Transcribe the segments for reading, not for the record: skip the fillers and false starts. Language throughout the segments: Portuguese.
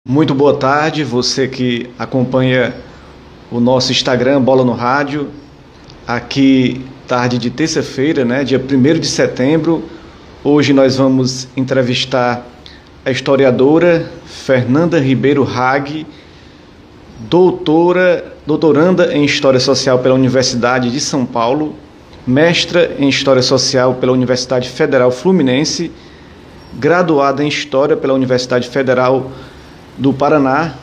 Muito boa tarde, você que acompanha o nosso Instagram Bola no Rádio. Aqui, tarde de terça-feira, né, dia 1º de setembro. Hoje nós vamos entrevistar a historiadora Fernanda Ribeiro Hag, doutoranda em História Social pela Universidade de São Paulo, mestra em História Social pela Universidade Federal Fluminense, graduada em História pela Universidade Federal do Paraná.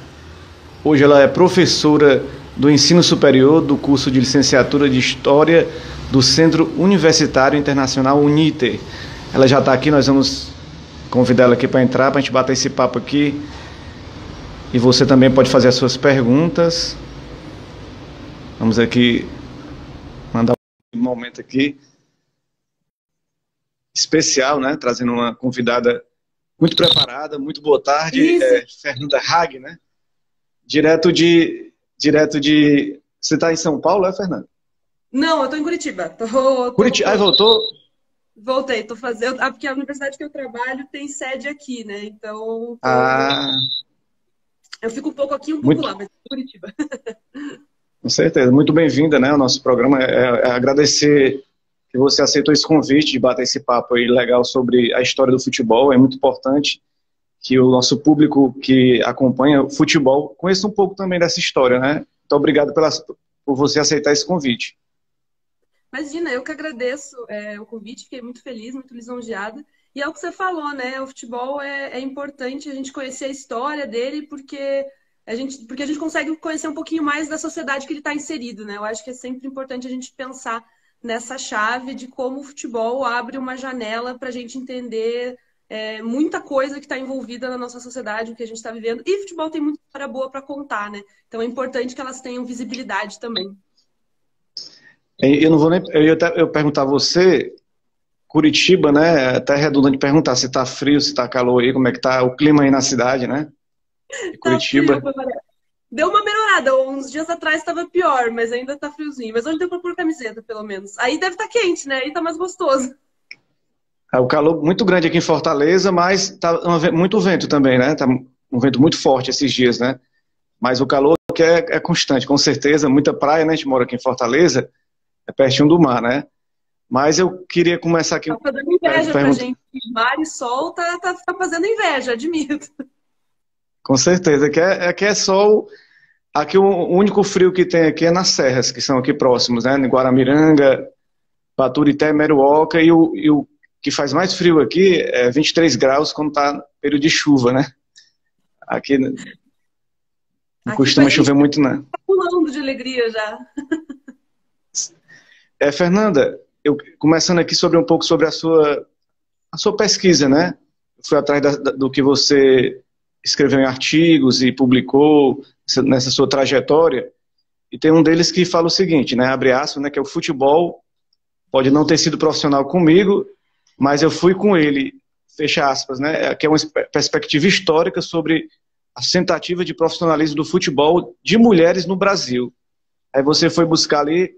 Hoje ela é professora do ensino superior do curso de licenciatura de História do Centro Universitário Internacional UNITER. Ela já está aqui, nós vamos convidar ela aqui para entrar, para a gente bater esse papo aqui. E você também pode fazer as suas perguntas. Vamos aqui mandar um momento aqui especial, né? Trazendo uma convidada muito preparada. Muito boa tarde, Fernanda Hag, né? Direto de... Você está em São Paulo, Fernanda? Não, eu estou em Curitiba. Curitiba. Ah, voltou? Voltei, tô fazendo. Porque a universidade que eu trabalho tem sede aqui, né? Então, eu fico um pouco aqui, um pouco muito, lá, mas em Curitiba. com certeza. Muito bem-vinda, né, ao nosso programa. Agradecer que você aceitou esse convite de bater esse papo aí legal sobre a história do futebol. É muito importante que o nosso público que acompanha o futebol conheça um pouco também dessa história, né? Muito obrigado por você aceitar esse convite. Imagina, eu que agradeço o convite, fiquei muito feliz, muito lisonjeada. E é o que você falou, né? O futebol é importante a gente conhecer a história dele, porque a gente consegue conhecer um pouquinho mais da sociedade que ele está inserido, né? Eu acho que é sempre importante a gente pensar nessa chave de como o futebol abre uma janela para a gente entender muita coisa que está envolvida na nossa sociedade, o que a gente está vivendo. E futebol tem muita história boa para contar, né? Então é importante que elas tenham visibilidade também. Eu não vou nem... Eu perguntar a você, Curitiba, né? É até redundante perguntar se tá frio, se tá calor aí, como é que tá o clima aí na cidade, né? E Tá frio, Curitiba. deu uma melhorada. Uns dias atrás estava pior, mas ainda tá friozinho. Mas hoje deu pra pôr camiseta, pelo menos. Aí deve estar quente, né? Aí tá mais gostoso. O calor muito grande aqui em Fortaleza, mas tá muito vento também, né? Tá um vento muito forte esses dias, né? Mas o calor que é constante, com certeza. Muita praia, né? A gente mora aqui em Fortaleza, é pertinho do mar, né? Mas eu queria começar aqui Tá fazendo inveja pra pergunta. gente. Mar e sol tá fazendo inveja, admito. Com certeza, aqui é sol. Aqui o único frio que tem aqui é nas serras, que são aqui próximos, né? Em Guaramiranga, Baturité, Meruoca, e o que faz mais frio aqui é 23 graus quando está período de chuva, né? Aqui não Aqui costuma faz 20 chover muito, não. tá pulando de alegria já. Fernanda, eu começando aqui sobre um pouco sobre a sua pesquisa, né? Eu fui atrás do que você escreveu em artigos e publicou nessa sua trajetória, e tem um deles que fala o seguinte, né? Abre aspas, né? Que é o futebol pode não ter sido profissional comigo, mas eu fui com ele, fecha aspas, né? Que é uma perspectiva histórica sobre a tentativa de profissionalismo do futebol de mulheres no Brasil. Aí você foi buscar ali,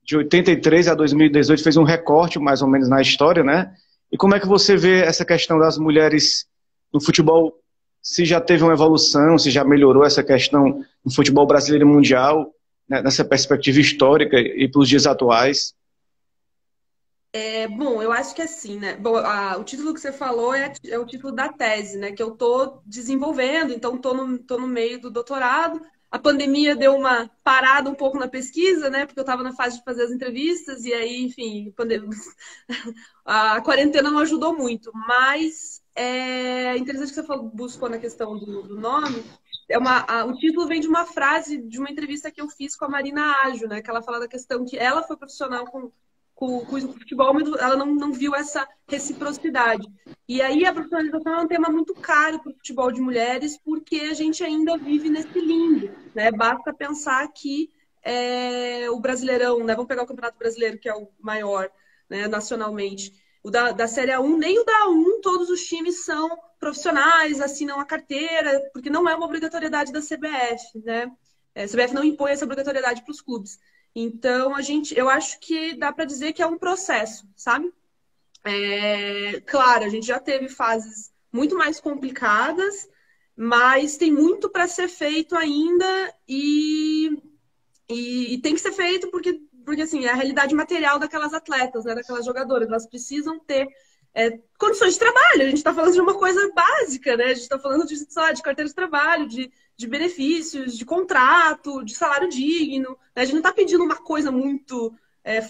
de 83 a 2018, fez um recorte mais ou menos na história, né? E como é que você vê essa questão das mulheres no futebol, se já teve uma evolução, se já melhorou essa questão no futebol brasileiro e mundial, né, nessa perspectiva histórica e para os dias atuais? Bom, eu acho que assim, né? Bom, o título que você falou é o título da tese, né? Que eu tô desenvolvendo, então tô no meio do doutorado. A pandemia deu uma parada um pouco na pesquisa, né? Porque eu estava na fase de fazer as entrevistas, e aí, enfim, a quarentena não ajudou muito. Mas é interessante que você buscou na questão do nome. O título vem de uma frase de uma entrevista que eu fiz com a Marina Ajo, né? Que ela fala da questão que ela foi profissional com o futebol, mas ela não viu essa reciprocidade. E aí a profissionalização é um tema muito caro para o futebol de mulheres, porque a gente ainda vive nesse limbo, né? Basta pensar que o Brasileirão, né? Vamos pegar o Campeonato Brasileiro, que é o maior, né, nacionalmente. O da Série A1, nem o da A1, todos os times são profissionais, assinam a carteira, porque não é uma obrigatoriedade da CBF, né? A CBF não impõe essa obrigatoriedade para os clubes. Então, eu acho que dá para dizer que é um processo, sabe? Claro, a gente já teve fases muito mais complicadas, mas tem muito para ser feito ainda e tem que ser feito porque assim, é a realidade material daquelas atletas, né, daquelas jogadoras. Elas precisam ter condições de trabalho. A gente está falando de uma coisa básica, né? A gente está falando de carteira de trabalho, de benefícios, de contrato, de salário digno. Né? A gente não está pedindo uma coisa muito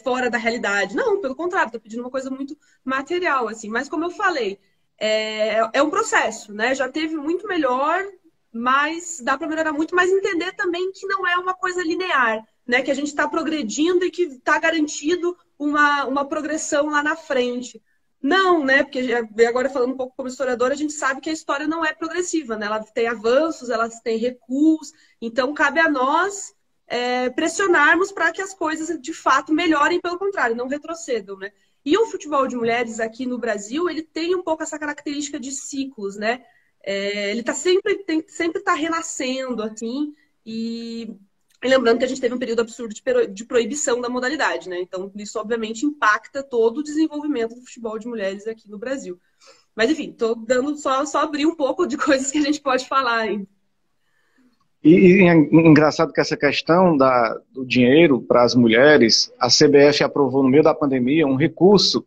fora da realidade. Não, pelo contrário, está pedindo uma coisa muito material, assim. Mas como eu falei, é um processo, né? Já teve muito melhor, mas dá para melhorar muito, mas entender também que não é uma coisa linear, né? Que a gente está progredindo e que está garantido uma progressão lá na frente. Não, né? Porque agora falando um pouco como historiadora, a gente sabe que a história não é progressiva, né? Ela tem avanços, ela tem recuos, então cabe a nós pressionarmos para que as coisas de fato melhorem, pelo contrário, não retrocedam, né? E o futebol de mulheres aqui no Brasil, ele tem um pouco essa característica de ciclos, né? Ele sempre está renascendo, assim, e lembrando que a gente teve um período absurdo de proibição da modalidade, né? Então, isso obviamente impacta todo o desenvolvimento do futebol de mulheres aqui no Brasil. Mas, enfim, estou dando só abrir um pouco de coisas que a gente pode falar ainda. E é engraçado que essa questão do dinheiro para as mulheres, a CBF aprovou no meio da pandemia um recurso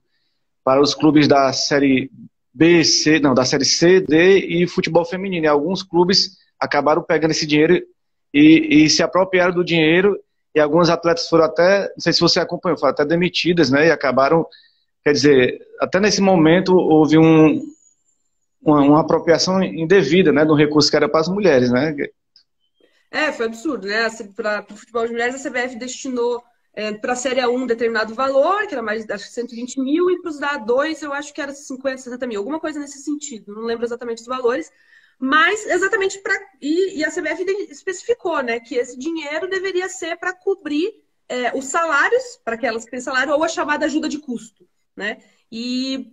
para os clubes da Série B, C, não, da Série C, D e futebol feminino. E alguns clubes acabaram pegando esse dinheiro e se apropriaram do dinheiro, e alguns atletas foram até, não sei se você acompanhou, foram até demitidas, né, e acabaram, quer dizer, até nesse momento houve uma apropriação indevida, né, do recurso que era para as mulheres, né. Foi absurdo, né, para o futebol de mulheres a CBF destinou para a Série A1 um determinado valor, que era mais, acho que 120 mil, e para os da A2 eu acho que era 50, 60 mil, alguma coisa nesse sentido, não lembro exatamente os valores. Mas exatamente para. E a CBF especificou, né, que esse dinheiro deveria ser para cobrir os salários, para aquelas que têm salário, ou a chamada ajuda de custo. Né? E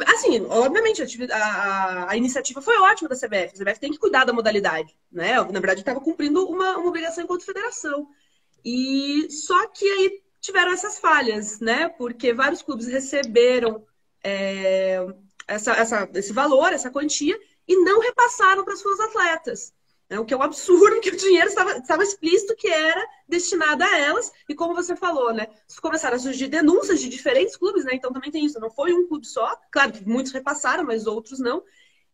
assim, obviamente, a iniciativa foi ótima da CBF. A CBF tem que cuidar da modalidade. Né? Na verdade, estava cumprindo uma obrigação enquanto federação. E só que aí tiveram essas falhas, né? Porque vários clubes receberam esse valor, essa quantia, e não repassaram para as suas atletas. O que é um absurdo, que o dinheiro estava explícito que era destinado a elas. E como você falou, né? Começaram a surgir denúncias de diferentes clubes, né? Então também tem isso. Não foi um clube só. Claro que muitos repassaram, mas outros não.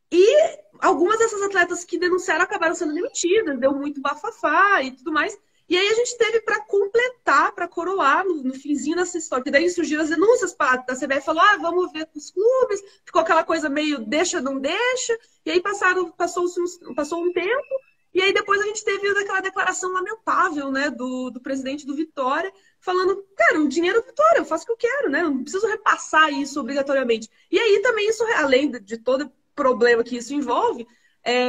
E algumas dessas atletas que denunciaram acabaram sendo demitidas. Deu muito bafafá e tudo mais. E aí a gente teve para completar, para coroar no finzinho dessa história. Porque daí surgiram as denúncias, a CBF falou, vamos ver com os clubes. Ficou aquela coisa meio deixa, não deixa. E aí passou um tempo, e aí depois a gente teve aquela declaração lamentável, né, do presidente do Vitória, falando, cara, o dinheiro é Vitória, eu faço o que eu quero, né? Eu não preciso repassar isso obrigatoriamente. E aí também isso, além de todo problema que isso envolve,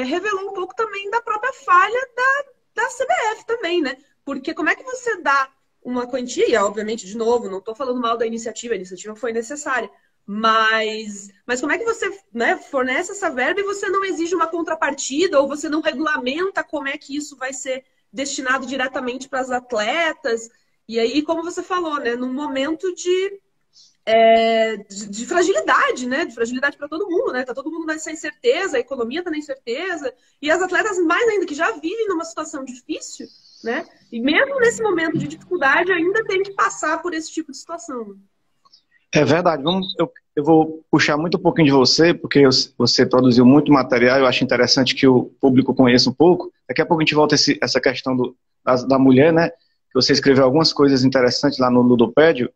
revelou um pouco também da própria falha da CBF também, né? Porque como é que você dá uma quantia, e obviamente, de novo, não estou falando mal da iniciativa, a iniciativa foi necessária, mas como é que você, né, fornece essa verba e você não exige uma contrapartida, ou você não regulamenta como é que isso vai ser destinado diretamente para as atletas? E aí, como você falou, né, num momento de fragilidade, né? De fragilidade para todo mundo, né? Tá todo mundo sem certeza, a economia tá na incerteza, e as atletas mais ainda que já vivem numa situação difícil, né? E mesmo nesse momento de dificuldade ainda tem que passar por esse tipo de situação. É verdade. Eu vou puxar muito um pouquinho de você, porque você produziu muito material, eu acho interessante que o público conheça um pouco. Daqui a pouco a gente volta a essa questão da mulher, né? Que você escreveu algumas coisas interessantes lá no Ludopédio,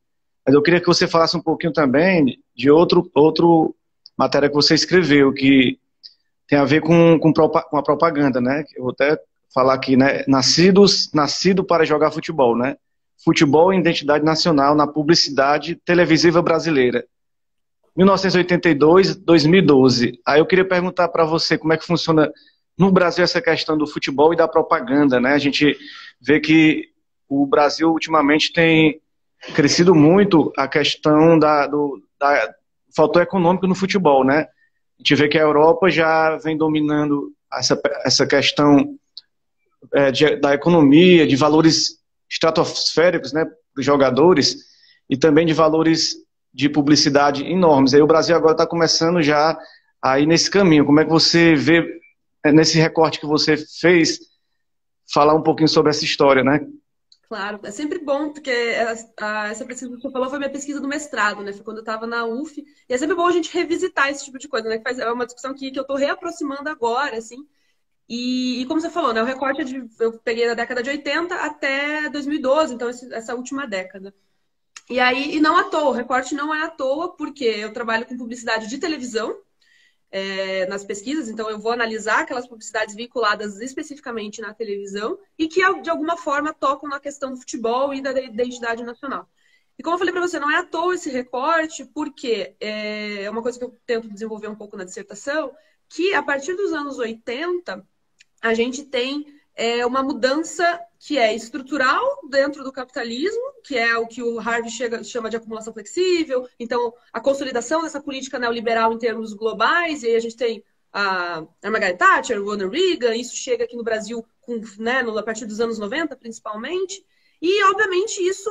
mas eu queria que você falasse um pouquinho também de outro matéria que você escreveu, que tem a ver com a propaganda, né? Eu vou até falar aqui, né? Nascido para jogar futebol, né? Futebol e identidade nacional na publicidade televisiva brasileira. 1982, 2012. Aí eu queria perguntar para você como é que funciona no Brasil essa questão do futebol e da propaganda, né? A gente vê que o Brasil ultimamente tem crescido muito a questão do fator econômico no futebol, né? A gente vê que a Europa já vem dominando essa questão da economia, de valores estratosféricos, né, para os jogadores, e também de valores de publicidade enormes. Aí o Brasil agora está começando já a ir nesse caminho. Como é que você vê nesse recorte que você fez, falar um pouquinho sobre essa história, né? Claro, é sempre bom, porque essa pesquisa que você falou foi minha pesquisa do mestrado, né? Foi quando eu estava na UF. E é sempre bom a gente revisitar esse tipo de coisa, né? É uma discussão que eu estou reaproximando agora, assim. E como você falou, né? O recorte eu peguei da década de 80 até 2012, então essa última década. E aí, e não à toa, o recorte não é à toa, porque eu trabalho com publicidade de televisão, nas pesquisas, então eu vou analisar aquelas publicidades vinculadas especificamente na televisão e que, de alguma forma, tocam na questão do futebol e da identidade nacional. E como eu falei para você, não é à toa esse recorte, porque é uma coisa que eu tento desenvolver um pouco na dissertação, que a partir dos anos 80, a gente tem uma mudança que é estrutural dentro do capitalismo, que é o que o Harvey chama de acumulação flexível, então a consolidação dessa política neoliberal em termos globais, e aí a gente tem a Margaret Thatcher, o Ronald Reagan, isso chega aqui no Brasil né, a partir dos anos 90, principalmente, e obviamente isso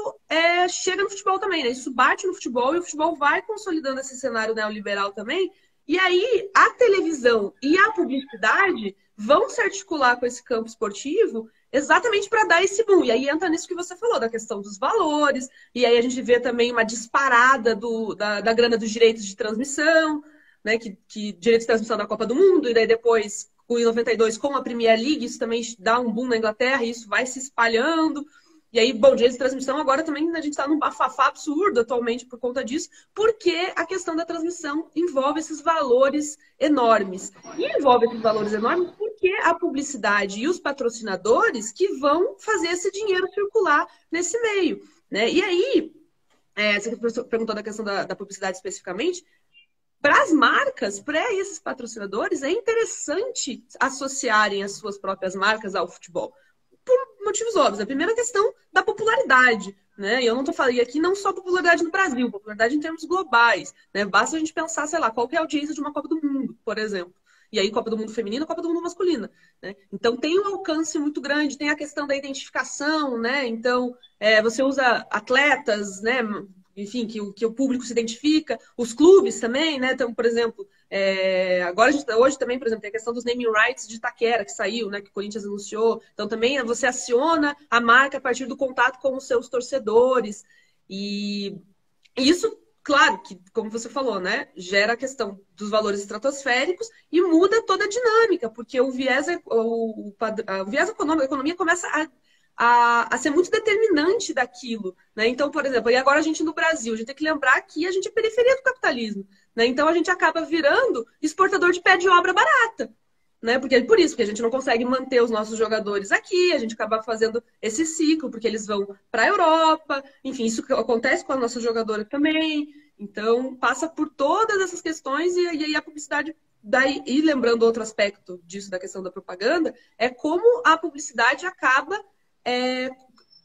chega no futebol também, né? Isso bate no futebol e o futebol vai consolidando esse cenário neoliberal também, e aí a televisão e a publicidade vão se articular com esse campo esportivo exatamente para dar esse boom. E aí entra nisso que você falou, da questão dos valores, e aí a gente vê também uma disparada da grana dos direitos de transmissão, né, que direitos de transmissão da Copa do Mundo, e daí depois, em 92, com a Premier League, isso também dá um boom na Inglaterra, e isso vai se espalhando. E aí, bom, direitos de transmissão, agora também a gente está num bafafá absurdo atualmente por conta disso, porque a questão da transmissão envolve esses valores enormes. E envolve esses valores enormes porque a publicidade e os patrocinadores que vão fazer esse dinheiro circular nesse meio, né? E aí, você perguntou da questão da publicidade especificamente, para as marcas, para esses patrocinadores, é interessante associarem as suas próprias marcas ao futebol. Por motivos óbvios. A primeira questão da popularidade, né? E eu não estou falando aqui não só popularidade no Brasil, popularidade em termos globais, né? Basta a gente pensar, sei lá, qual que é a audiência de uma Copa do Mundo, por exemplo. E aí, Copa do Mundo feminina, Copa do Mundo masculina, né? Então, tem um alcance muito grande, tem a questão da identificação, né? Então, você usa atletas, né? Enfim, que o público se identifica, os clubes também, né? Então, por exemplo, agora hoje também, por exemplo, tem a questão dos naming rights de Itaquera, que saiu, né? Que o Corinthians anunciou. Então, também você aciona a marca a partir do contato com os seus torcedores. E isso, claro, que, como você falou, né? Gera a questão dos valores estratosféricos e muda toda a dinâmica, porque o viés econômico, a economia começa a ser muito determinante daquilo, né? Então, por exemplo, e agora a gente no Brasil, a gente tem que lembrar que a gente é periferia do capitalismo, né? Então a gente acaba virando exportador de pé de obra barata, né? Porque a gente não consegue manter os nossos jogadores aqui, a gente acaba fazendo esse ciclo, porque eles vão para a Europa, enfim, isso acontece com as nossas jogadoras também. Então, passa por todas essas questões e aí a publicidade. E lembrando outro aspecto disso, da questão da propaganda, é como a publicidade acaba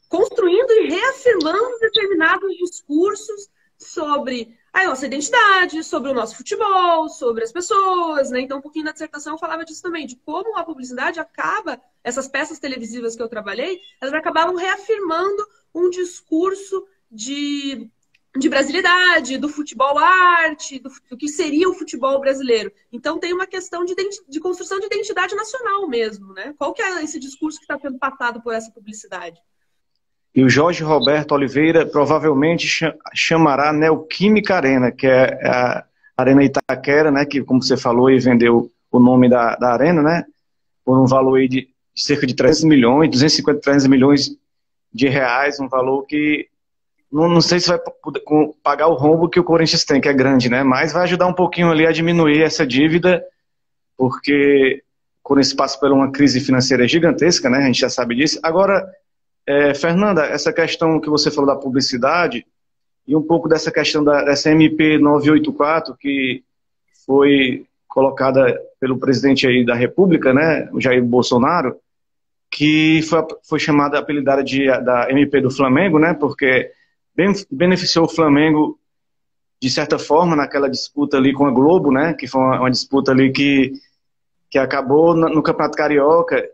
construindo e reafirmando determinados discursos sobre a nossa identidade, sobre o nosso futebol, sobre as pessoas, né? Então, um pouquinho na dissertação eu falava disso também, de como a publicidade acaba, essas peças televisivas que eu trabalhei, elas acabavam reafirmando um discurso de brasilidade, do futebol arte, do que seria o futebol brasileiro. Então, tem uma questão de construção de identidade nacional mesmo, né? Qual que é esse discurso que está sendo passado por essa publicidade? E o Jorge Roberto Oliveira provavelmente chamará Neoquímica Arena, que é a Arena Itaquera, né? Que, como você falou, e vendeu o nome da arena, né? Por um valor aí de cerca de 300 milhões, 250, 300 milhões de reais, um valor que não sei se vai poder pagar o rombo que o Corinthians tem, que é grande, né? Mas vai ajudar um pouquinho ali a diminuir essa dívida, porque o Corinthians passa por uma crise financeira gigantesca, né? A gente já sabe disso. Agora, Fernanda, essa questão que você falou da publicidade e um pouco dessa questão dessa MP 984, que foi colocada pelo presidente aí da República, né? O Jair Bolsonaro, que foi chamada, apelidada da MP do Flamengo, né? Porque beneficiou o Flamengo de certa forma naquela disputa ali com a Globo, né? Que foi uma disputa ali que acabou no Campeonato Carioca,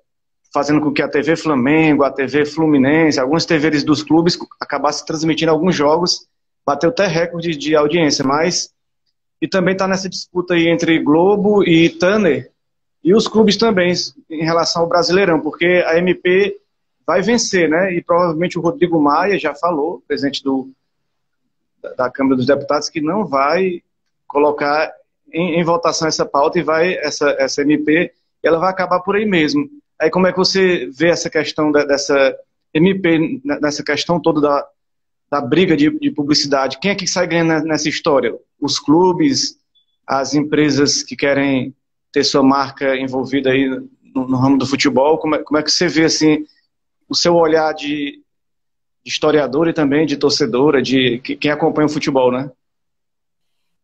fazendo com que a TV Flamengo, a TV Fluminense, algumas TVs dos clubes acabassem transmitindo alguns jogos, bateu até recorde de audiência, mas e também está nessa disputa aí entre Globo e Turner, E os clubes também, em relação ao Brasileirão, porque a MP vai vencer, né? E provavelmente o Rodrigo Maia já falou, presidente da Câmara dos Deputados, que não vai colocar em votação essa pauta e vai, essa MP, ela vai acabar por aí mesmo. Aí como é que você vê essa questão dessa MP, nessa questão toda da briga de publicidade? Quem é que sai ganhando nessa história? Os clubes, as empresas que querem ter sua marca envolvida aí no ramo do futebol? Como é que você vê, assim, o seu olhar de historiador e também de torcedora, de quem acompanha o futebol, né?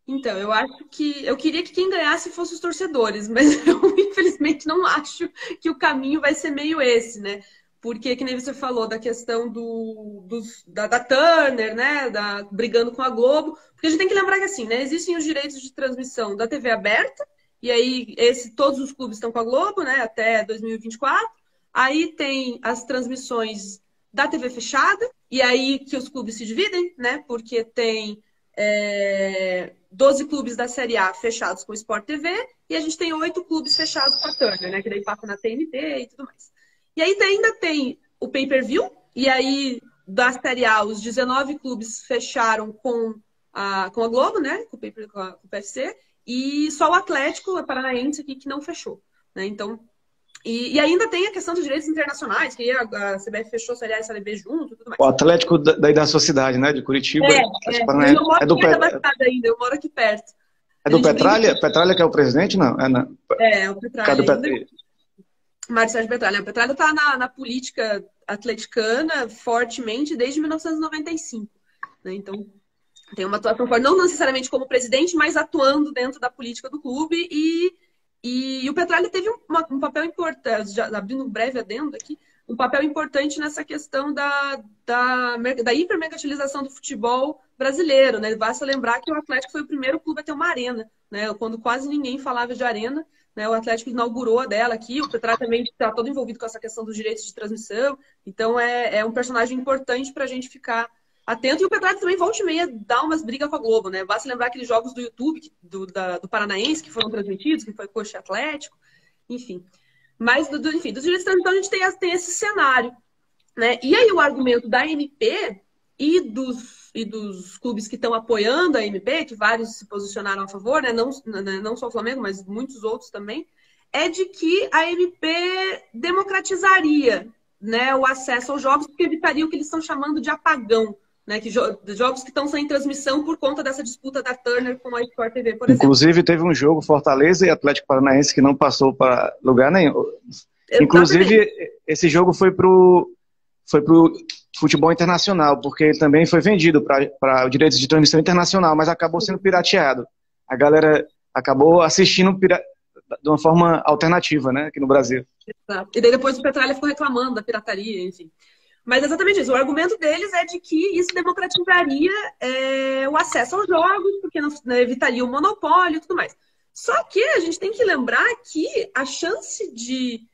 Então, eu acho que eu queria que quem ganhasse fosse os torcedores, mas eu infelizmente não acho que o caminho vai ser meio esse, né? Porque, que nem você falou, da questão da Turner, né? Brigando com a Globo. Porque a gente tem que lembrar que, assim, né? Existem os direitos de transmissão da TV aberta, e aí todos os clubes estão com a Globo, né? Até 2024. Aí tem as transmissões da TV fechada, e aí que os clubes se dividem, né? Porque tem 12 clubes da Série A fechados com o Sport TV, e a gente tem 8 clubes fechados com a Turner, né? Que daí passa na TNT e tudo mais. E aí ainda tem o pay-per-view, e aí da Série A os 19 clubes fecharam com a Globo, né? Com o PFC, e só o Atlético Paranaense aqui que não fechou, né? Então, e ainda tem a questão dos direitos internacionais, que a CBF fechou Série A e Série B junto e tudo mais. O Atlético daí da sua cidade, né? De Curitiba. Eu moro aqui da Baixada ainda, eu moro aqui perto. É do Petralha? Petralha que é o presidente, não? É o Petralha. Mário Sérgio Petralha. O Petralha está na política atleticana fortemente desde 1995. Né? Então, tem uma atuação forte, não necessariamente como presidente, mas atuando dentro da política do clube. E o Petralha teve um papel importante, já abrindo um breve adendo aqui, um papel importante nessa questão da hipermercantilização do futebol brasileiro. Né? Basta lembrar que o Atlético foi o primeiro clube a ter uma arena, né? Quando quase ninguém falava de arena. Né, o Atlético inaugurou a dela aqui, o Petralha também está todo envolvido com essa questão dos direitos de transmissão, então é um personagem importante para a gente ficar atento, e o Petralha também volta e meia dá umas brigas com a Globo, né? Basta lembrar aqueles jogos do YouTube, do Paranaense, que foram transmitidos, que foi Coxa e Atlético, enfim. Mas, enfim, dos direitos de transmissão a gente tem esse cenário. Né? E aí o argumento da MP e dos clubes que estão apoiando a MP, que vários se posicionaram a favor, né? Não só o Flamengo, mas muitos outros também, é de que a MP democratizaria, né, o acesso aos jogos, porque evitaria o que eles estão chamando de apagão, né? Que jogos que estão sem transmissão por conta dessa disputa da Turner com a Sport TV, por exemplo. Inclusive, teve um jogo Fortaleza e Atlético Paranaense que não passou para lugar nenhum. Exatamente. Inclusive, esse jogo foi pro futebol internacional, porque ele também foi vendido para direitos de transmissão internacional, mas acabou sendo pirateado. A galera acabou assistindo de uma forma alternativa, né, aqui no Brasil. Exato. E daí depois o Petralha ficou reclamando da pirataria, enfim. Mas é exatamente isso. O argumento deles é de que isso democratizaria o acesso aos jogos, porque evitaria o monopólio e tudo mais. Só que a gente tem que lembrar que a chance de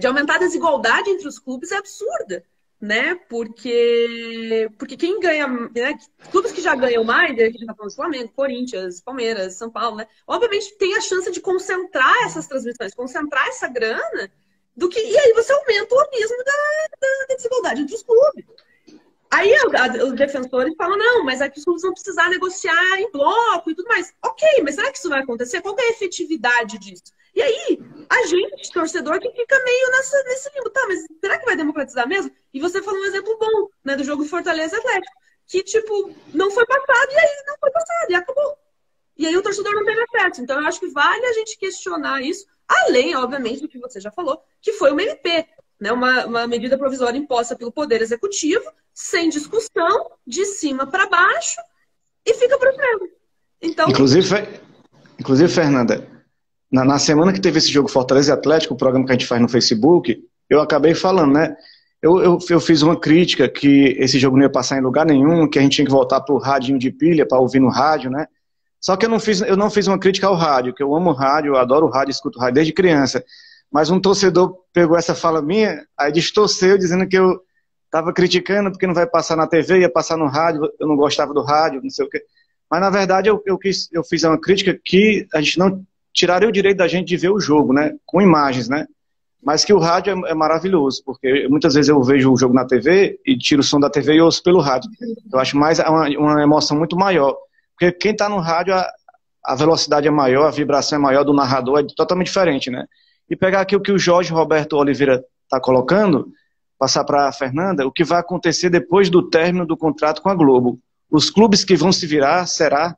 aumentar a desigualdade entre os clubes é absurda, né? Porque quem ganha, né? Clubes que já ganham mais, a gente tá falando Flamengo, Corinthians, Palmeiras, São Paulo, né? Obviamente tem a chance de concentrar essas transmissões, concentrar essa grana, e aí você aumenta o abismo da desigualdade entre os clubes. Aí os defensores falam, não, mas aqui os clubes vão precisar negociar em bloco e tudo mais. Ok, mas será que isso vai acontecer? Qual que é a efetividade disso? E aí, a gente, torcedor, que fica meio nesse limbo. Tá, mas será que vai democratizar mesmo? E você falou um exemplo bom, né, do jogo de Fortaleza e Atlético. Que, tipo, não foi passado e aí não foi passado e acabou. E aí o torcedor não teve acesso. Então, eu acho que vale a gente questionar isso, além, obviamente, do que você já falou, que foi uma MP, né, uma medida provisória imposta pelo Poder Executivo, sem discussão, de cima para baixo, e fica para frente. Então... Inclusive, Fernanda, na semana que teve esse jogo Fortaleza e Atlético, o programa que a gente faz no Facebook, eu acabei falando, né? Eu fiz uma crítica que esse jogo não ia passar em lugar nenhum, que a gente tinha que voltar pro radinho de pilha para ouvir no rádio, né? Só que eu não fiz uma crítica ao rádio, que eu amo o rádio, eu adoro o rádio, escuto o rádio desde criança. Mas um torcedor pegou essa fala minha, aí distorceu, dizendo que eu estava criticando porque não vai passar na TV, ia passar no rádio, eu não gostava do rádio, não sei o quê. Mas, na verdade, eu fiz uma crítica que a gente não tiraria o direito da gente de ver o jogo, né? Com imagens, né? Mas que o rádio é maravilhoso, porque muitas vezes eu vejo o jogo na TV e tiro o som da TV e ouço pelo rádio. Eu acho mais uma emoção muito maior. Porque quem está no rádio, a velocidade é maior, a vibração é maior do narrador, é totalmente diferente, né? E pegar aqui o que o Jorge Roberto Oliveira está colocando, passar para a Fernanda, o que vai acontecer depois do término do contrato com a Globo. Os clubes que vão se virar, será?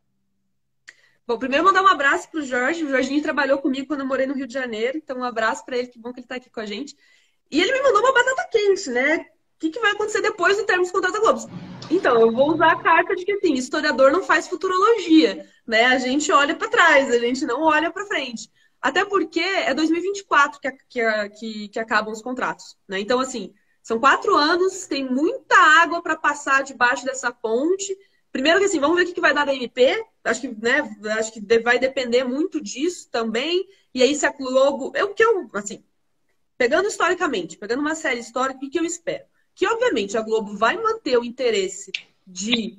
Bom, primeiro mandar um abraço para o Jorge. O Jorginho trabalhou comigo quando eu morei no Rio de Janeiro, então um abraço para ele, que bom que ele está aqui com a gente. E ele me mandou uma batata quente, né? O que vai acontecer depois do término do contrato da Globo? Então, eu vou usar a carta de que, assim, historiador não faz futurologia, né? A gente olha para trás, a gente não olha para frente. Até porque é 2024 que acabam os contratos, né? Então, assim, são 4 anos, tem muita água para passar debaixo dessa ponte. Primeiro que assim, vamos ver o que vai dar da MP. Acho que, né, vai depender muito disso também. E aí, se a Globo. Assim, pegando historicamente, pegando uma série histórica, o que eu espero? Que, obviamente, a Globo vai manter o interesse de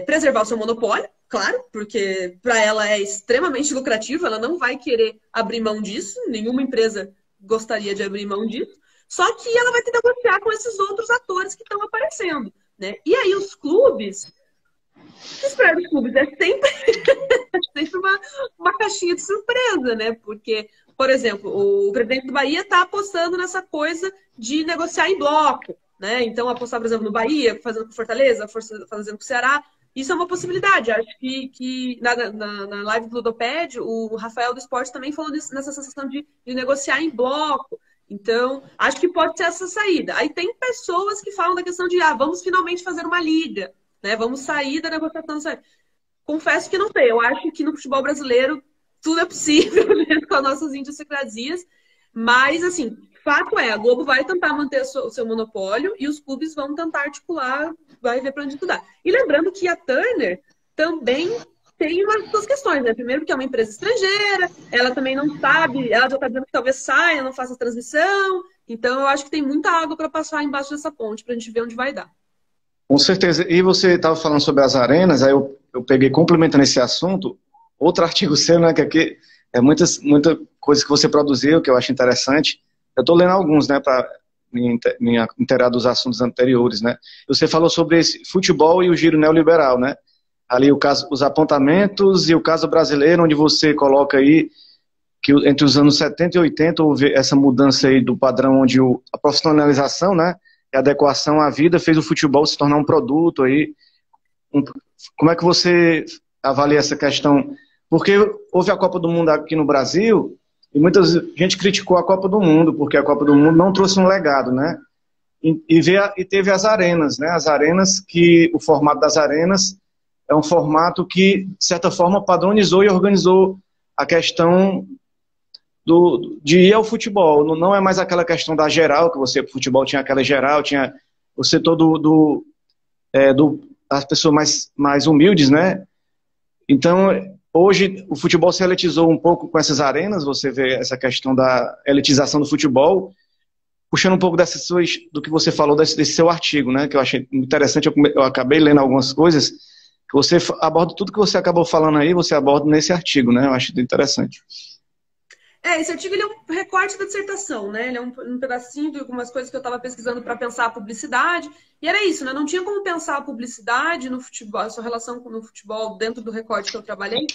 preservar o seu monopólio, claro, porque para ela é extremamente lucrativo, ela não vai querer abrir mão disso, nenhuma empresa gostaria de abrir mão disso. Só que ela vai ter que negociar com esses outros atores que estão aparecendo, né? E aí os clubes. O que espera dos clubes é sempre, sempre uma caixinha de surpresa, né? Porque, por exemplo, o presidente do Bahia está apostando nessa coisa de negociar em bloco, né? Então, apostar, por exemplo, no Bahia, fazendo com Fortaleza, fazendo com o Ceará, isso é uma possibilidade. Acho que na live do Ludopédio, o Rafael do Esporte também falou nessa sensação de negociar em bloco. Então, acho que pode ser essa saída. Aí tem pessoas que falam da questão de, vamos finalmente fazer uma liga, né? Vamos sair da negociação. Confesso que não sei. Eu acho que no futebol brasileiro tudo é possível, mesmo com as nossas idiosincrasias. Mas, assim, fato é, a Globo vai tentar manter o seu monopólio e os clubes vão tentar articular, vai ver para onde tudo dá. E lembrando que a Turner também tem umas duas questões, né? Primeiro que é uma empresa estrangeira, ela também não sabe, ela já está dizendo que talvez saia, não faça a transmissão. Então, eu acho que tem muita água para passar embaixo dessa ponte para a gente ver onde vai dar. Com certeza. E você estava falando sobre as arenas, aí eu peguei complementando esse assunto, outro artigo seu, né, que aqui é muita coisa que você produziu, que eu acho interessante. Eu estou lendo alguns, né, para me inteirar dos assuntos anteriores, né. Você falou sobre esse futebol e o giro neoliberal, né. Ali os apontamentos e o caso brasileiro, onde você coloca aí que entre os anos 70 e 80 houve essa mudança aí do padrão, onde a profissionalização, né, e a adequação à vida fez o futebol se tornar um produto aí. Como é que você avalia essa questão? Porque houve a Copa do Mundo aqui no Brasil e muita gente criticou a Copa do Mundo, porque a Copa do Mundo não trouxe um legado, né? E teve as arenas, né? As arenas, que o formato das arenas é um formato que, de certa forma, padronizou e organizou a questão de ir ao futebol. Não é mais aquela questão da geral, que o futebol tinha aquela geral, tinha o setor das pessoas mais humildes, né? Então, hoje, o futebol se elitizou um pouco com essas arenas, você vê essa questão da elitização do futebol, puxando um pouco do que você falou desse seu artigo, né? Que eu achei interessante, eu acabei lendo algumas coisas, que você aborda tudo que você acabou falando aí, você aborda nesse artigo, né? Eu acho interessante. Esse artigo ele é um recorte da dissertação, né? Ele é um pedacinho de algumas coisas que eu estava pesquisando para pensar a publicidade. E era isso, né? Não tinha como pensar a publicidade no futebol, a sua relação com o futebol dentro do recorte que eu trabalhei,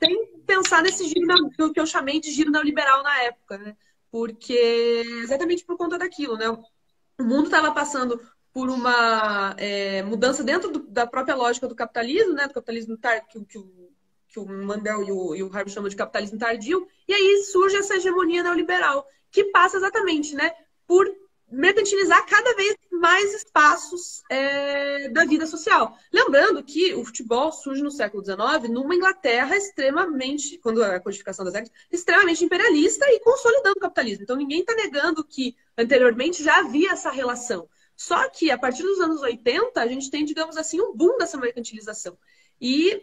sem pensar nesse giro que eu chamei de giro neoliberal na época, né? Porque exatamente por conta daquilo, né? O mundo estava passando por uma mudança dentro da própria lógica do capitalismo, né? Do capitalismo que o Mandel e o Harvey chamam de capitalismo tardio, e aí surge essa hegemonia neoliberal, que passa exatamente, né, por mercantilizar cada vez mais espaços da vida social. Lembrando que o futebol surge no século XIX numa Inglaterra extremamente, quando a codificação das regras, extremamente imperialista e consolidando o capitalismo. Então ninguém está negando que anteriormente já havia essa relação. Só que a partir dos anos 80 a gente tem, digamos assim, um boom dessa mercantilização. E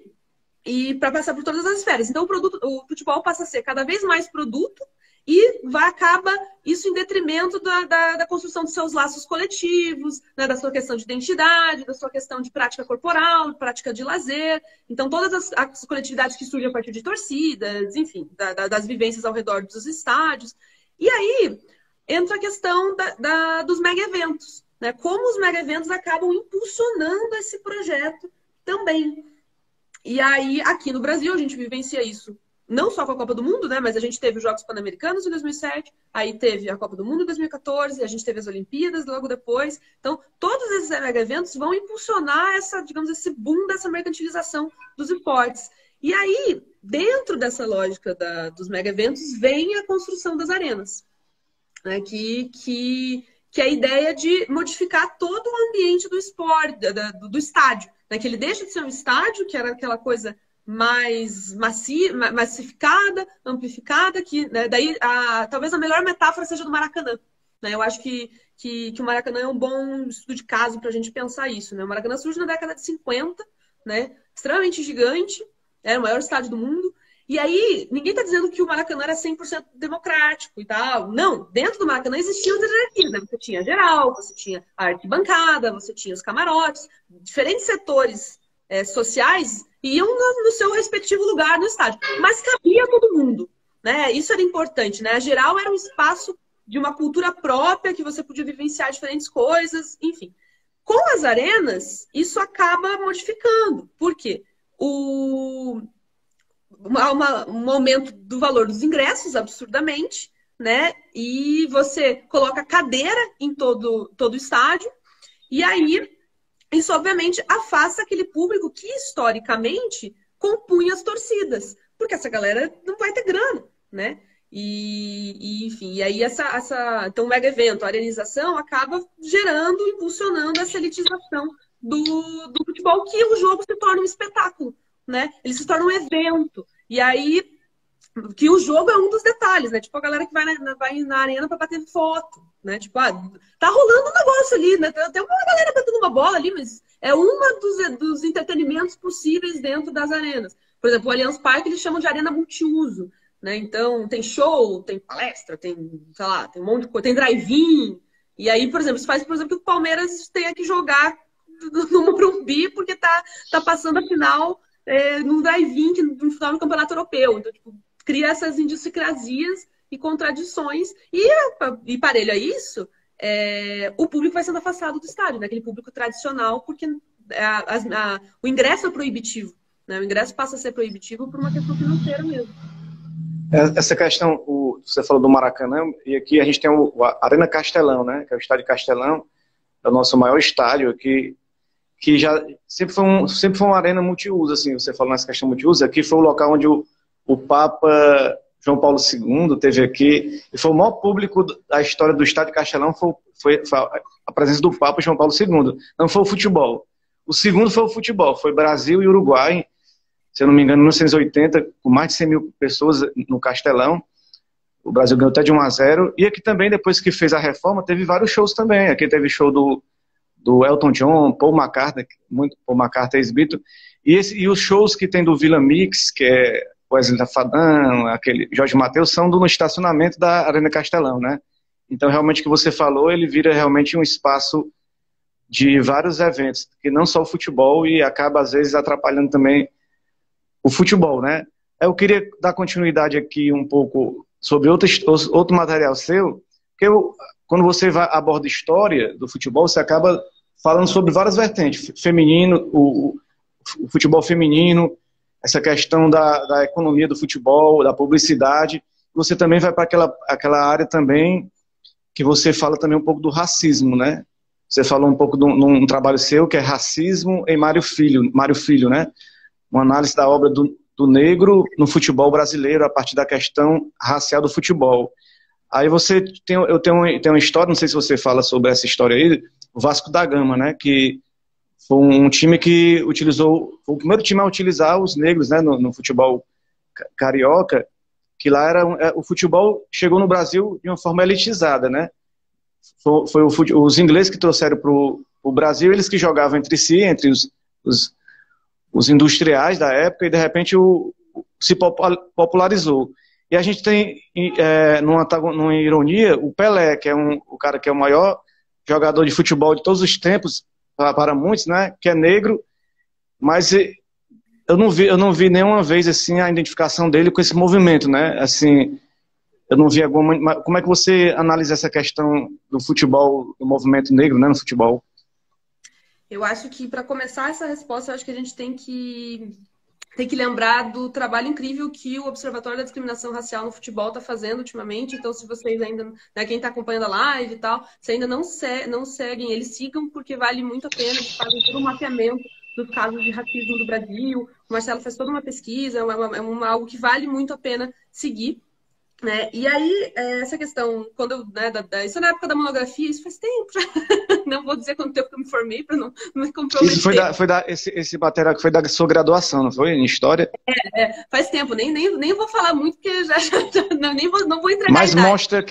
para passar por todas as esferas. Então o futebol passa a ser cada vez mais produto e acaba isso em detrimento da construção dos seus laços coletivos, né, da sua questão de identidade, da sua questão de prática corporal, prática de lazer. Então, todas as coletividades que surgem a partir de torcidas, enfim, das vivências ao redor dos estádios. E aí entra a questão dos mega-eventos, né? Como os mega-eventos acabam impulsionando esse projeto também. E aí, aqui no Brasil, a gente vivencia isso não só com a Copa do Mundo, né? Mas a gente teve os Jogos Pan-Americanos em 2007, aí teve a Copa do Mundo em 2014, a gente teve as Olimpíadas logo depois. Então, todos esses mega-eventos vão impulsionar digamos, esse boom dessa mercantilização dos esportes. E aí, dentro dessa lógica dos mega-eventos, vem a construção das arenas, né? Que é a ideia de modificar todo o ambiente do esporte, do estádio, né? Que ele deixa de ser um estádio, que era aquela coisa mais massificada, amplificada, né, daí talvez a melhor metáfora seja do Maracanã. Né? Eu acho que o Maracanã é um bom estudo de caso para a gente pensar isso. Né? O Maracanã surge na década de 50, né? Extremamente gigante, era o maior estádio do mundo. E aí, ninguém está dizendo que o Maracanã era 100% democrático e tal. Não, dentro do Maracanã existiam as hierarquias. Né? Você tinha a geral, você tinha a arquibancada, você tinha os camarotes, diferentes setores sociais iam no seu respectivo lugar no estádio. Mas cabia todo mundo, né? Isso era importante, né? A geral era um espaço de uma cultura própria, que você podia vivenciar diferentes coisas, enfim. Com as arenas, isso acaba modificando. Por quê? Um aumento do valor dos ingressos, absurdamente, né? E você coloca cadeira em todo o estádio, e aí isso, obviamente, afasta aquele público que, historicamente, compunha as torcidas. Porque essa galera não vai ter grana, né? Enfim, e aí então, o mega evento, a arenização, acaba gerando, impulsionando essa elitização do futebol, que o jogo se torna um espetáculo, né? Ele se torna um evento. E aí, que o jogo é um dos detalhes, né? Tipo, a galera que vai na arena para bater foto, né? Tipo, tá rolando um negócio ali, né? Tem uma galera batendo uma bola ali, mas é uma dos entretenimentos possíveis dentro das arenas. Por exemplo, o Allianz Parque eles chamam de arena multiuso, né? Então, tem show, tem palestra, tem, sei lá, tem um monte de coisa, tem drive-in. E aí, por exemplo, isso faz, por exemplo, que o Palmeiras tenha que jogar no Morumbi porque tá passando a final num drive-in no final do Campeonato Europeu. Então, tipo, cria essas idiosincrasias e contradições. E parelho a isso, o público vai sendo afastado do estádio, né? Aquele público tradicional, porque o ingresso é proibitivo. Né? O ingresso passa a ser proibitivo por uma questão financeira mesmo. Essa questão, você falou do Maracanã, e aqui a gente tem a Arena Castelão, né? Que é o estádio Castelão, é o nosso maior estádio aqui, que já sempre foi uma arena multiuso, assim, você falou nessa questão multiuso, aqui foi o local onde o Papa João Paulo II teve aqui, e foi o maior público da história do Estádio Castelão, foi a presença do Papa João Paulo II. Não foi o futebol. O segundo foi o futebol, foi Brasil e Uruguai, se eu não me engano, em 1980, com mais de 100 mil pessoas no Castelão. O Brasil ganhou até de 1-0. E aqui também, depois que fez a reforma, teve vários shows também. Aqui teve show do Elton John, Paul McCartney, Paul McCartney ex-Beatle, e os shows que tem do Vila Mix, que é Wesley Safadão, aquele Jorge Mateus, são no estacionamento da Arena Castelão, né? Então, realmente, o que você falou, ele vira realmente um espaço de vários eventos, que não só o futebol, e acaba, às vezes, atrapalhando também o futebol, né? Eu queria dar continuidade aqui um pouco sobre outro material seu, porque quando você aborda história do futebol, você acaba falando sobre várias vertentes, feminino, o futebol feminino, essa questão da economia do futebol, da publicidade. Você também vai para aquela área também que você fala também um pouco do racismo, né? Você falou um pouco num trabalho seu que é Racismo em Mário Filho, né? Uma análise da obra do negro no futebol brasileiro a partir da questão racial do futebol. Aí eu tenho uma história, não sei se você fala sobre essa história aí, o Vasco da Gama, né? Que foi um time que foi o primeiro time a utilizar os negros, né, no futebol carioca, que lá o futebol chegou no Brasil de uma forma elitizada, né? Foi os ingleses que trouxeram para o Brasil, eles que jogavam entre si, entre os industriais da época, e de repente se popularizou. E a gente tem, numa ironia, o Pelé, que é o cara que é o maior jogador de futebol de todos os tempos, para muitos, né? Que é negro, mas eu não vi nenhuma vez assim a identificação dele com esse movimento, né? Assim, eu não vi alguma. Como é que você analisa essa questão do futebol, do movimento negro, né, no futebol? Eu acho que, para começar essa resposta, eu acho que a gente tem que lembrar do trabalho incrível que o Observatório da Discriminação Racial no Futebol está fazendo ultimamente. Então, se vocês ainda, né, quem está acompanhando a live e tal, se ainda não seguem, eles sigam, porque vale muito a pena. Eles fazem todo um mapeamento dos casos de racismo do Brasil. O Marcelo fez toda uma pesquisa, algo que vale muito a pena seguir. Né? E aí, essa questão, isso é na época da monografia, isso faz tempo já. Não vou dizer quanto tempo que eu me formei para não me comprometer. Isso esse material que foi da sua graduação, não foi? Em História? Faz tempo, nem vou falar muito, porque não vou entregar. Mas mostra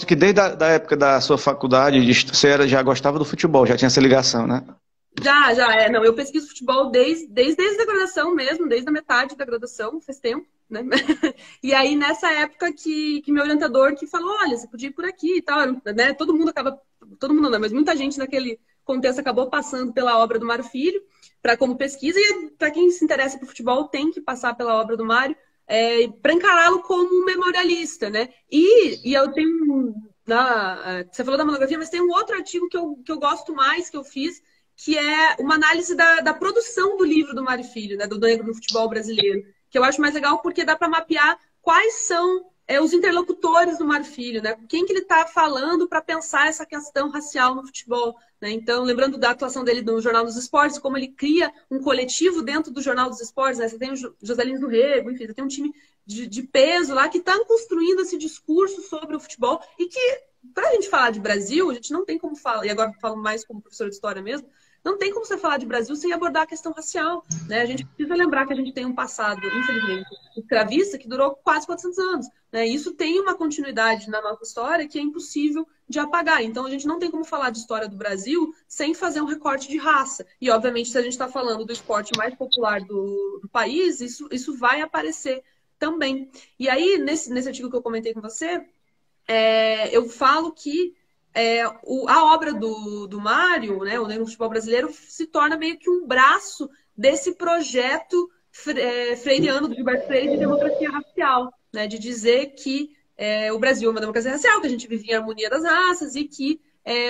que desde a época da sua faculdade, você já gostava do futebol, já tinha essa ligação, né? Já. Não, eu pesquiso futebol desde a graduação mesmo, desde a metade da graduação, faz tempo, né? E aí, nessa época que meu orientador que falou, olha, você podia ir por aqui e tal, né? Todo mundo não, mas muita gente naquele contexto acabou passando pela obra do Mário Filho, como pesquisa, e para quem se interessa por futebol tem que passar pela obra do Mário, para encará-lo como um memorialista, né? E eu tenho, você falou da monografia, mas tem um outro artigo que eu gosto mais, que eu fiz, que é uma análise da produção do livro do Mário Filho, né, do Negro no Futebol Brasileiro, que eu acho mais legal porque dá para mapear quais são os interlocutores do Mário Filho, né? Quem que ele está falando para pensar essa questão racial no futebol, né? Então, lembrando da atuação dele no Jornal dos Esportes, como ele cria um coletivo dentro do Jornal dos Esportes, né? Você tem o Joselino do Rego, enfim, você tem um time de peso lá que está construindo esse discurso sobre o futebol e que, para a gente falar de Brasil, a gente não tem como falar, e agora falo mais como professor de história mesmo, não tem como você falar de Brasil sem abordar a questão racial, né? A gente precisa lembrar que a gente tem um passado, infelizmente, escravista que durou quase 400 anos, né? Isso tem uma continuidade na nossa história que é impossível de apagar. Então, a gente não tem como falar de história do Brasil sem fazer um recorte de raça. E, obviamente, se a gente está falando do esporte mais popular do país, isso vai aparecer também. E aí, nesse artigo que eu comentei com você, eu falo que a obra do Mário, né, o Negro no Futebol Brasileiro, se torna meio que um braço desse projeto freiriano do Gilberto Freire de democracia racial, né, de dizer que o Brasil é uma democracia racial, que a gente vive em harmonia das raças e que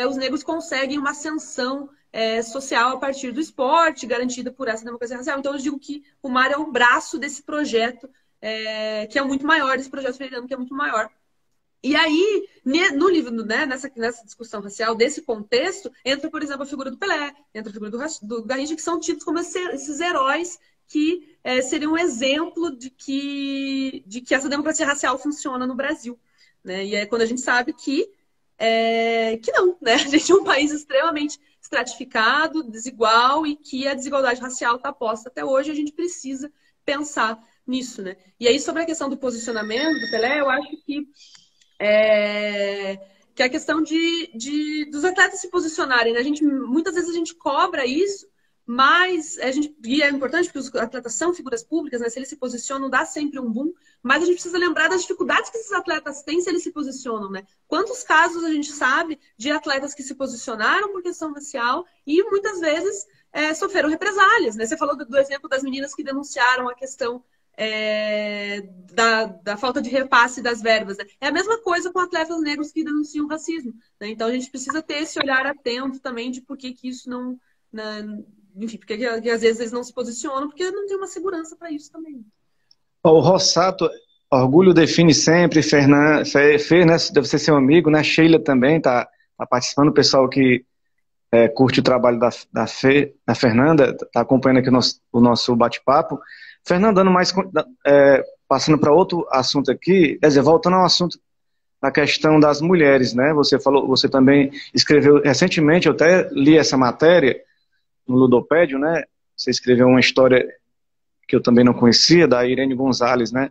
os negros conseguem uma ascensão social a partir do esporte, garantida por essa democracia racial. Então, eu digo que o Mário é um braço desse projeto, que é muito maior, desse projeto freiriano que é muito maior. E aí, no livro, né, nessa discussão racial, desse contexto, entra, por exemplo, a figura do Pelé, entra a figura do Garrincha, que são tidos como esses heróis que seriam um exemplo de que essa democracia racial funciona no Brasil. Né? E é quando a gente sabe que não, né? A gente é um país extremamente estratificado, desigual, e que a desigualdade racial está posta até hoje, a gente precisa pensar nisso. Né? E aí, sobre a questão do posicionamento do Pelé, eu acho que a questão dos atletas se posicionarem, né? Muitas vezes a gente cobra isso, mas e é importante porque os atletas são figuras públicas, né? Se eles se posicionam, dá sempre um boom, mas a gente precisa lembrar das dificuldades que esses atletas têm se eles se posicionam, né? Quantos casos a gente sabe de atletas que se posicionaram por questão racial e muitas vezes sofreram represálias, né? Você falou do exemplo das meninas que denunciaram a questão da falta de repasse das verbas. Né? É a mesma coisa com atletas negros que denunciam racismo. Né? Então a gente precisa ter esse olhar atento também de por que isso não. Enfim, porque às vezes eles não se posicionam, porque não tem uma segurança para isso também. O Rossato, orgulho define sempre, Fê, né, deve ser seu amigo, né? Sheila também está participando, o pessoal que curte o trabalho da Fê, da Fernanda, está acompanhando aqui o nosso bate-papo. Fernando, passando para outro assunto aqui, quer dizer, voltando ao assunto da questão das mulheres, né? Você também escreveu recentemente, eu até li essa matéria no Ludopédio, né? Você escreveu uma história que eu também não conhecia, da Irene Gonzalez, né?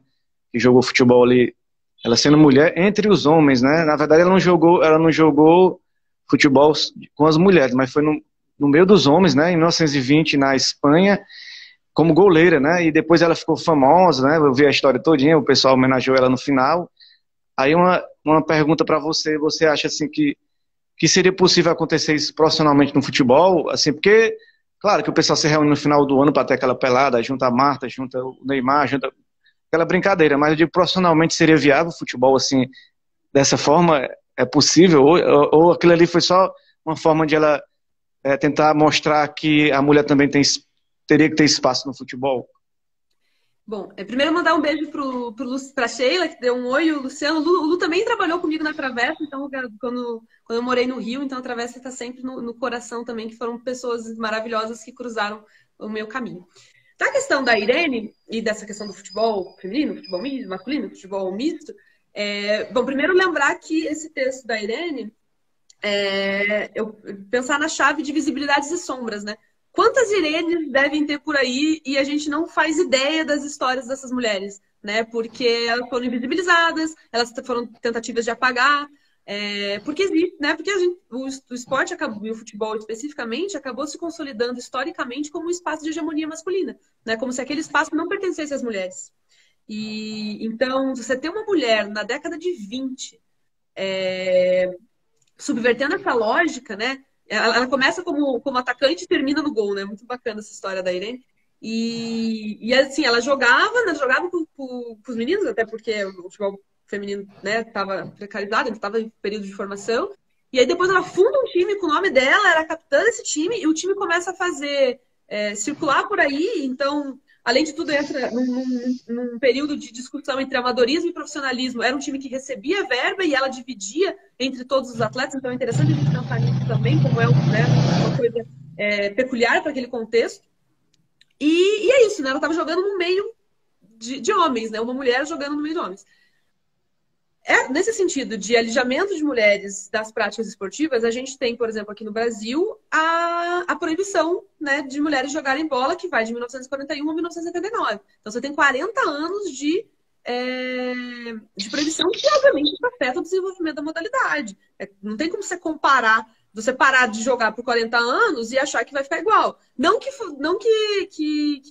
Que jogou futebol ali, ela sendo mulher entre os homens, né? Na verdade, ela não jogou futebol com as mulheres, mas foi no meio dos homens, né? Em 1920, na Espanha. como goleira, né? E depois ela ficou famosa, né? Eu vi a história todinha, o pessoal homenageou ela no final. Aí uma pergunta para você, você acha assim que seria possível acontecer isso profissionalmente no futebol? Assim, porque, claro que o pessoal se reúne no final do ano para ter aquela pelada, junta a Marta, junta o Neymar, junta aquela brincadeira, mas eu digo, profissionalmente seria viável o futebol assim, dessa forma? É possível? Ou aquilo ali foi só uma forma de ela tentar mostrar que a mulher também teria que ter espaço no futebol? Bom, primeiro mandar um beijo pra Sheila, que deu um oi, e o Luciano. O Lu também trabalhou comigo na Travessa, então quando eu morei no Rio, então a Travessa está sempre no coração também, que foram pessoas maravilhosas que cruzaram o meu caminho. Da questão da Irene e dessa questão do futebol feminino, futebol masculino, futebol misto, bom, primeiro lembrar que esse texto da Irene, eu pensar na chave de visibilidades e sombras, né? Quantas Irenes devem ter por aí e a gente não faz ideia das histórias dessas mulheres, né? Porque elas foram invisibilizadas, elas foram tentativas de apagar, porque existe, né? Porque o esporte acabou, e o futebol especificamente, acabou se consolidando historicamente como um espaço de hegemonia masculina, né? Como se aquele espaço não pertencesse às mulheres. E então, você ter uma mulher na década de 20 subvertendo essa lógica, né? Ela começa como atacante e termina no gol, né? Muito bacana essa história da Irene. E assim, ela jogava, né? Jogava com os meninos, até porque o futebol feminino, né, estava precarizado, ele estava em período de formação. E aí depois ela funda um time com o nome dela, era capitã desse time, e o time começa a fazer circular por aí. Então, além de tudo, entra num período de discussão entre amadorismo e profissionalismo. Era um time que recebia verba e ela dividia entre todos os atletas. Então, é interessante a gente pensar nisso também, como né, uma coisa peculiar para aquele contexto. E é isso, né? Ela estava jogando no meio de homens, né? Uma mulher jogando no meio de homens. Nesse sentido de alijamento de mulheres das práticas esportivas, a gente tem, por exemplo, aqui no Brasil, a proibição, né, de mulheres jogarem bola, que vai de 1941 a 1979. Então, você tem 40 anos de proibição que, obviamente, afeta o desenvolvimento da modalidade. Não tem como você comparar, você parar de jogar por 40 anos e achar que vai ficar igual. Não que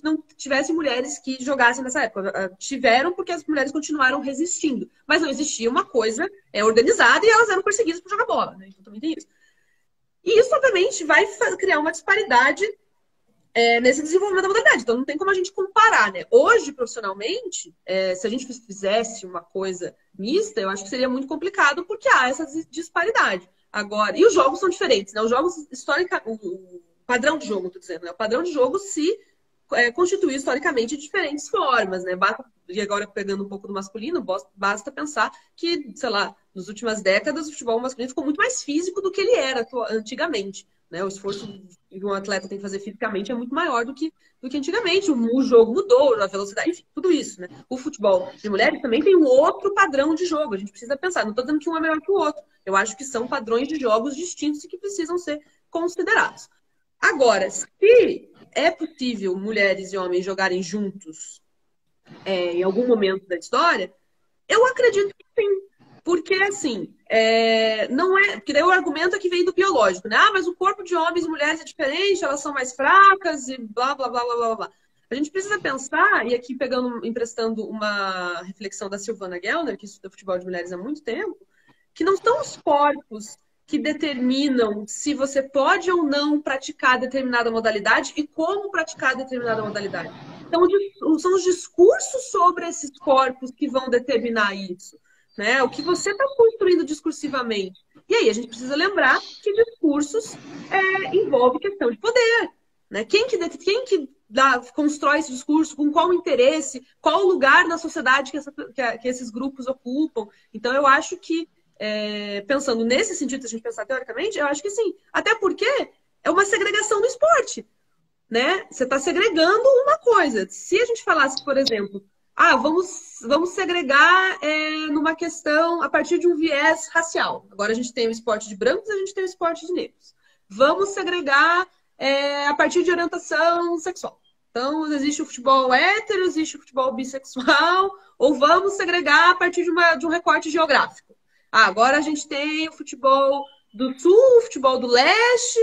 não tivesse mulheres que jogassem nessa época. Tiveram porque as mulheres continuaram resistindo. Mas não existia uma coisa organizada e elas eram perseguidas por jogar bola, né? Então também tem isso. E isso, obviamente, vai criar uma disparidade nesse desenvolvimento da modalidade. Então não tem como a gente comparar, né? Hoje, profissionalmente, se a gente fizesse uma coisa mista, eu acho que seria muito complicado porque há essa disparidade. Agora, e os jogos são diferentes, né? Os jogos historicamente, o padrão de jogo, estou dizendo, né? O padrão de jogo se constitui historicamente de diferentes formas, né? E agora, pegando um pouco do masculino, basta pensar que, sei lá, nas últimas décadas, o futebol masculino ficou muito mais físico do que ele era antigamente, né? O esforço que um atleta tem que fazer fisicamente é muito maior do que antigamente. O jogo mudou, a velocidade, enfim, tudo isso, né? O futebol de mulheres também tem um outro padrão de jogo. A gente precisa pensar. Não estou dizendo que um é melhor que o outro. Eu acho que são padrões de jogos distintos e que precisam ser considerados. Agora, se é possível mulheres e homens jogarem juntos em algum momento da história, eu acredito que sim. Porque, assim, não é... Porque daí o argumento é que vem do biológico, né? Ah, mas o corpo de homens e mulheres é diferente, elas são mais fracas e blá, blá, blá, blá, blá, blá. A gente precisa pensar, e aqui emprestando uma reflexão da Silvana Gellner, que estuda futebol de mulheres há muito tempo, que não são os corpos que determinam se você pode ou não praticar determinada modalidade e como praticar determinada modalidade. Então, são os discursos sobre esses corpos que vão determinar isso, né? O que você está construindo discursivamente. E aí, a gente precisa lembrar que discursos envolve questão de poder, né? Quem que constrói esse discurso, com qual interesse, qual lugar na sociedade que esses grupos ocupam. Então, eu acho que pensando nesse sentido, se a gente pensar teoricamente, eu acho que sim. Até porque é uma segregação do esporte, né? Você está segregando uma coisa. Se a gente falasse, por exemplo, vamos segregar numa questão a partir de um viés racial. Agora a gente tem o esporte de brancos, a gente tem o esporte de negros. Vamos segregar a partir de orientação sexual. Então, existe o futebol hétero, existe o futebol bissexual, ou vamos segregar a partir de um recorte geográfico. Agora a gente tem o futebol do sul, o futebol do leste.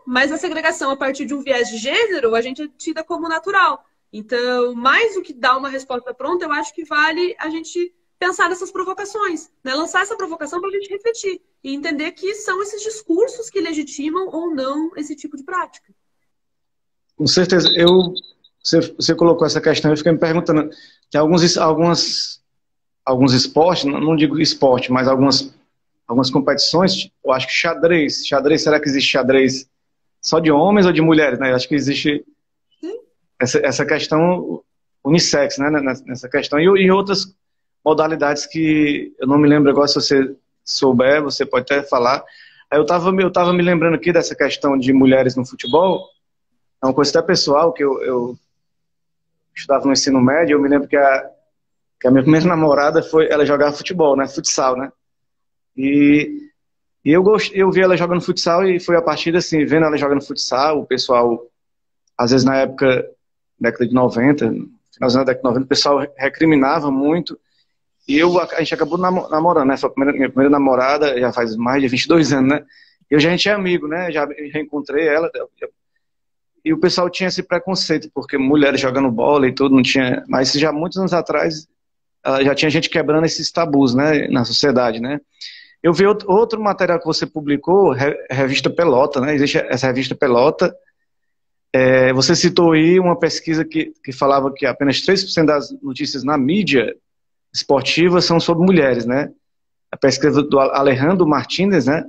Mas a segregação a partir de um viés de gênero, a gente é tida como natural. Então, mais do que dar uma resposta pronta, eu acho que vale a gente pensar nessas provocações, né? Lançar essa provocação para a gente refletir e entender que são esses discursos que legitimam ou não esse tipo de prática. Com certeza. Você colocou essa questão, eu fiquei me perguntando, tem alguns esportes, não digo esporte, mas algumas competições, eu acho que xadrez. Xadrez, será que existe xadrez só de homens ou de mulheres, né? Eu acho que existe essa questão unissex, né? Nessa questão. E outras modalidades que eu não me lembro agora, se você souber, você pode até falar. Aí eu tava me lembrando aqui dessa questão de mulheres no futebol. É uma coisa até pessoal, que eu estudava no ensino médio, eu me lembro que a minha primeira namorada ela jogava futebol, né? Futsal, né? E eu vi ela jogando futsal e foi a partir assim, vendo ela jogando futsal, o pessoal, às vezes na época, década de 90, finalzinho da década de 90, o pessoal recriminava muito. E a gente acabou namorando, né? Foi minha primeira namorada, já faz mais de 22 anos, né? E hoje a gente é amigo, né? Já encontrei ela. E o pessoal tinha esse preconceito, porque mulheres jogando bola e tudo, não tinha. Mas já muitos anos atrás, já tinha gente quebrando esses tabus, né? Na sociedade, né? Eu vi outro material que você publicou, revista Pelota, né? Existe essa revista Pelota. Você citou aí uma pesquisa que falava que apenas 3% das notícias na mídia esportiva são sobre mulheres, né? A pesquisa do Alejandro Martínez, né?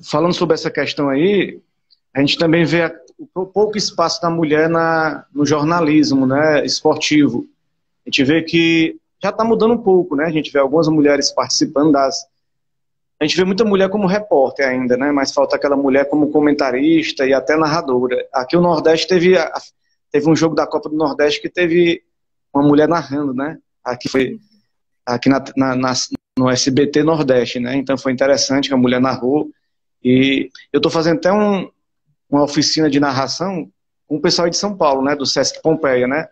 Falando sobre essa questão aí, a gente também vê o pouco espaço da mulher no jornalismo, né? Esportivo. A gente vê que já está mudando um pouco, né? A gente vê algumas mulheres participando A gente vê muita mulher como repórter ainda, né? Mas falta aquela mulher como comentarista e até narradora. Aqui o Nordeste teve um jogo da Copa do Nordeste que teve uma mulher narrando, né? Aqui no SBT Nordeste, né? Então foi interessante que a mulher narrou. E eu estou fazendo até uma oficina de narração com o pessoal de São Paulo, né? Do Sesc Pompeia, né?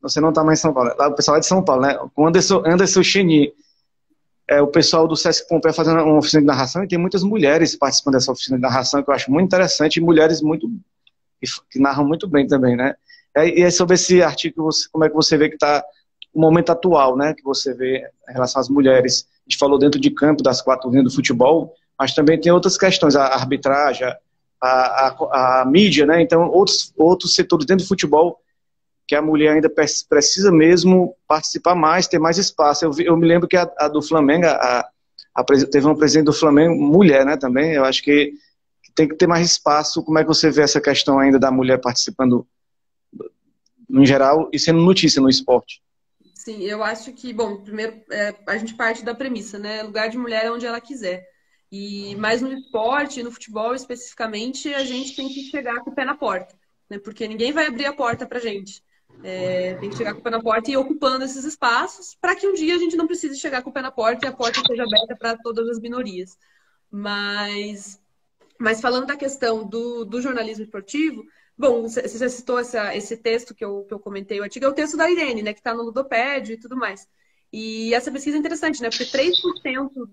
Você não está mais em São Paulo. Lá o pessoal é de São Paulo, né? Com Anderson Cheni. O pessoal do Sesc Pompeia fazendo uma oficina de narração e tem muitas mulheres participando dessa oficina de narração que eu acho muito interessante e mulheres que narram muito bem também, né? E é sobre esse artigo, como é que você vê que está o momento atual, né? Que você vê em relação às mulheres. A gente falou dentro de campo das 4 linhas do futebol, mas também tem outras questões, a arbitragem, a mídia, né? Então, outros setores dentro do futebol que a mulher ainda precisa mesmo participar mais, ter mais espaço. Eu me lembro que a do Flamengo, teve uma presidente do Flamengo, mulher, né, também. Eu acho que tem que ter mais espaço. Como é que você vê essa questão ainda da mulher participando, no geral, e sendo notícia no esporte? Sim, eu acho que, bom, primeiro, a gente parte da premissa, né? Lugar de mulher é onde ela quiser. Mas no esporte, no futebol especificamente, a gente tem que chegar com o pé na porta, né? Porque ninguém vai abrir a porta pra gente. Tem que chegar com o pé na porta e ir ocupando esses espaços para que um dia a gente não precise chegar com o pé na porta e a porta seja aberta para todas as minorias. Mas falando da questão do jornalismo esportivo, bom, você já citou esse texto que eu comentei, o artigo é o texto da Irene, né, que está no Ludopédio e tudo mais. E essa pesquisa é interessante, né, porque 3%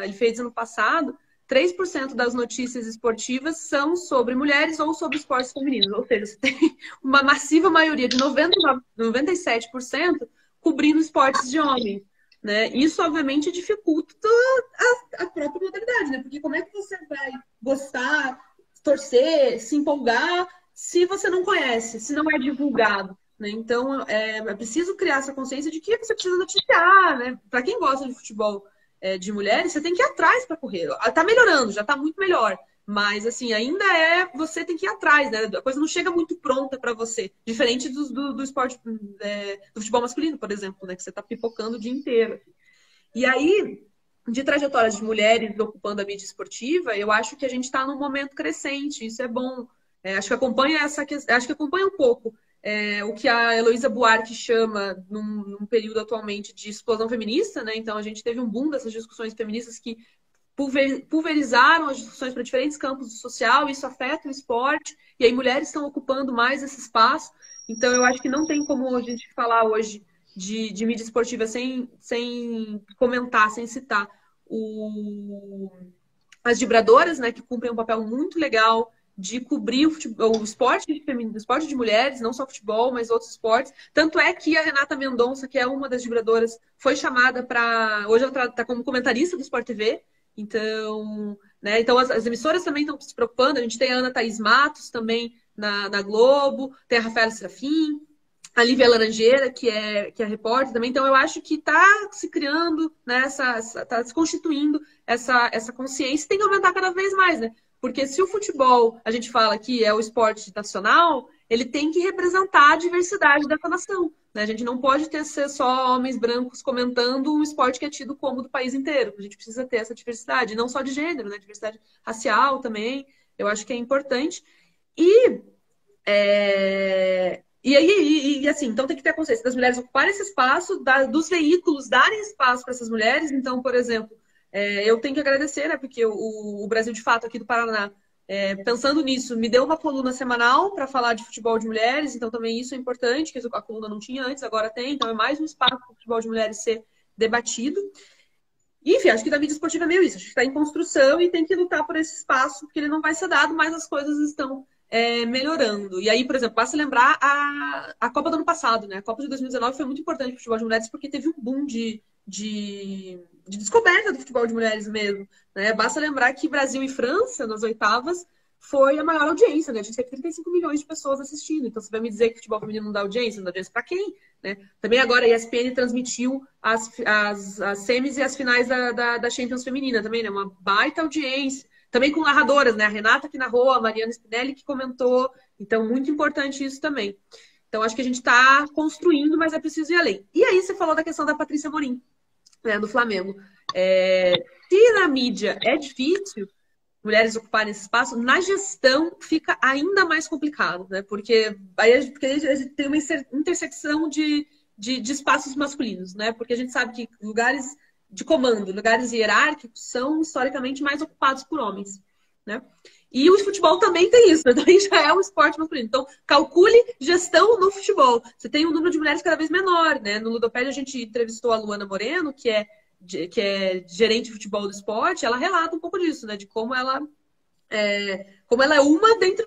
ele fez ano passado, 3% das notícias esportivas são sobre mulheres ou sobre esportes femininos. Ou seja, você tem uma massiva maioria de 97% cobrindo esportes de homens, né? Isso, obviamente, dificulta a própria modalidade, né? Porque como é que você vai gostar, torcer, se empolgar, se você não conhece, se não é divulgado, né? Então, é preciso criar essa consciência de que você precisa noticiar, né? Para quem gosta de futebol de mulheres, você tem que ir atrás para correr. Tá melhorando, já tá muito melhor. Mas, assim, ainda você tem que ir atrás, né? A coisa não chega muito pronta para você. Diferente do esporte, do futebol masculino, por exemplo, né? Que você tá pipocando o dia inteiro. E aí, de trajetórias de mulheres ocupando a mídia esportiva, eu acho que a gente está num momento crescente. Isso é bom. Acho que acompanha acho que acompanha um pouco o que a Heloísa Buarque chama, num período atualmente, de explosão feminista, né? Então, a gente teve um boom dessas discussões feministas que pulverizaram as discussões para diferentes campos do social, isso afeta o esporte, e aí mulheres estão ocupando mais esse espaço. Então, eu acho que não tem como a gente falar hoje de mídia esportiva sem comentar, sem citar as vibradoras, né, que cumprem um papel muito legal de cobrir o esporte feminino, o esporte de mulheres, não só futebol, mas outros esportes. Tanto é que a Renata Mendonça, que é uma das vibradoras, foi chamada para... Hoje ela está como comentarista do Sport TV. Então, né, então as emissoras também estão se preocupando. A gente tem a Ana Thaís Matos também na Globo, tem a Rafaela Serafim, a Lívia Laranjeira, que é repórter também. Então, eu acho que está se criando, né, está se constituindo essa consciência, e tem que aumentar cada vez mais, né? Porque se o futebol, a gente fala que é o esporte nacional, ele tem que representar a diversidade dessa nação, né? A gente não pode ser só homens brancos comentando um esporte que é tido como do país inteiro. A gente precisa ter essa diversidade, não só de gênero, né? Diversidade racial também, eu acho que é importante. E assim, então tem que ter a consciência das mulheres ocuparem esse espaço, dos veículos darem espaço para essas mulheres. Então, por exemplo, eu tenho que agradecer, né, porque o Brasil de Fato aqui do Paraná, pensando nisso, me deu uma coluna semanal para falar de futebol de mulheres, então também isso é importante, que a coluna não tinha antes, agora tem, então é mais um espaço para o futebol de mulheres ser debatido. E, enfim, acho que da mídia esportiva é meio isso, acho que está em construção e tem que lutar por esse espaço, porque ele não vai ser dado, mas as coisas estão melhorando. E aí, por exemplo, basta lembrar a Copa do ano passado, né? A Copa de 2019 foi muito importante para o futebol de mulheres porque teve um boom de descoberta do futebol de mulheres mesmo, né? Basta lembrar que Brasil e França, nas oitavas, foi a maior audiência, né? A gente teve 35 milhões de pessoas assistindo. Então, você vai me dizer que o futebol feminino não dá audiência? Não dá audiência para quem? Né? Também agora a ESPN transmitiu as semis e as finais da Champions Feminina também, né? Uma baita audiência. Também com narradoras, né? A Renata que narrou, a Mariana Spinelli que comentou. Então, muito importante isso também. Então, acho que a gente está construindo, mas é preciso ir além. E aí, você falou da questão da Patrícia Amorim, né, do Flamengo. Se na mídia é difícil mulheres ocuparem esse espaço, na gestão fica ainda mais complicado, né? Porque aí a gente tem uma intersecção de espaços masculinos, né? Porque a gente sabe que lugares de comando, lugares hierárquicos, são historicamente mais ocupados por homens, né? E o futebol também tem isso, né? Também já é um esporte masculino. Então, calcule gestão no futebol. Você tem um número de mulheres cada vez menor, né? No Ludopédia a gente entrevistou a Luana Moreno, que é gerente de futebol do esporte. Ela relata um pouco disso, né? De como ela é uma dentre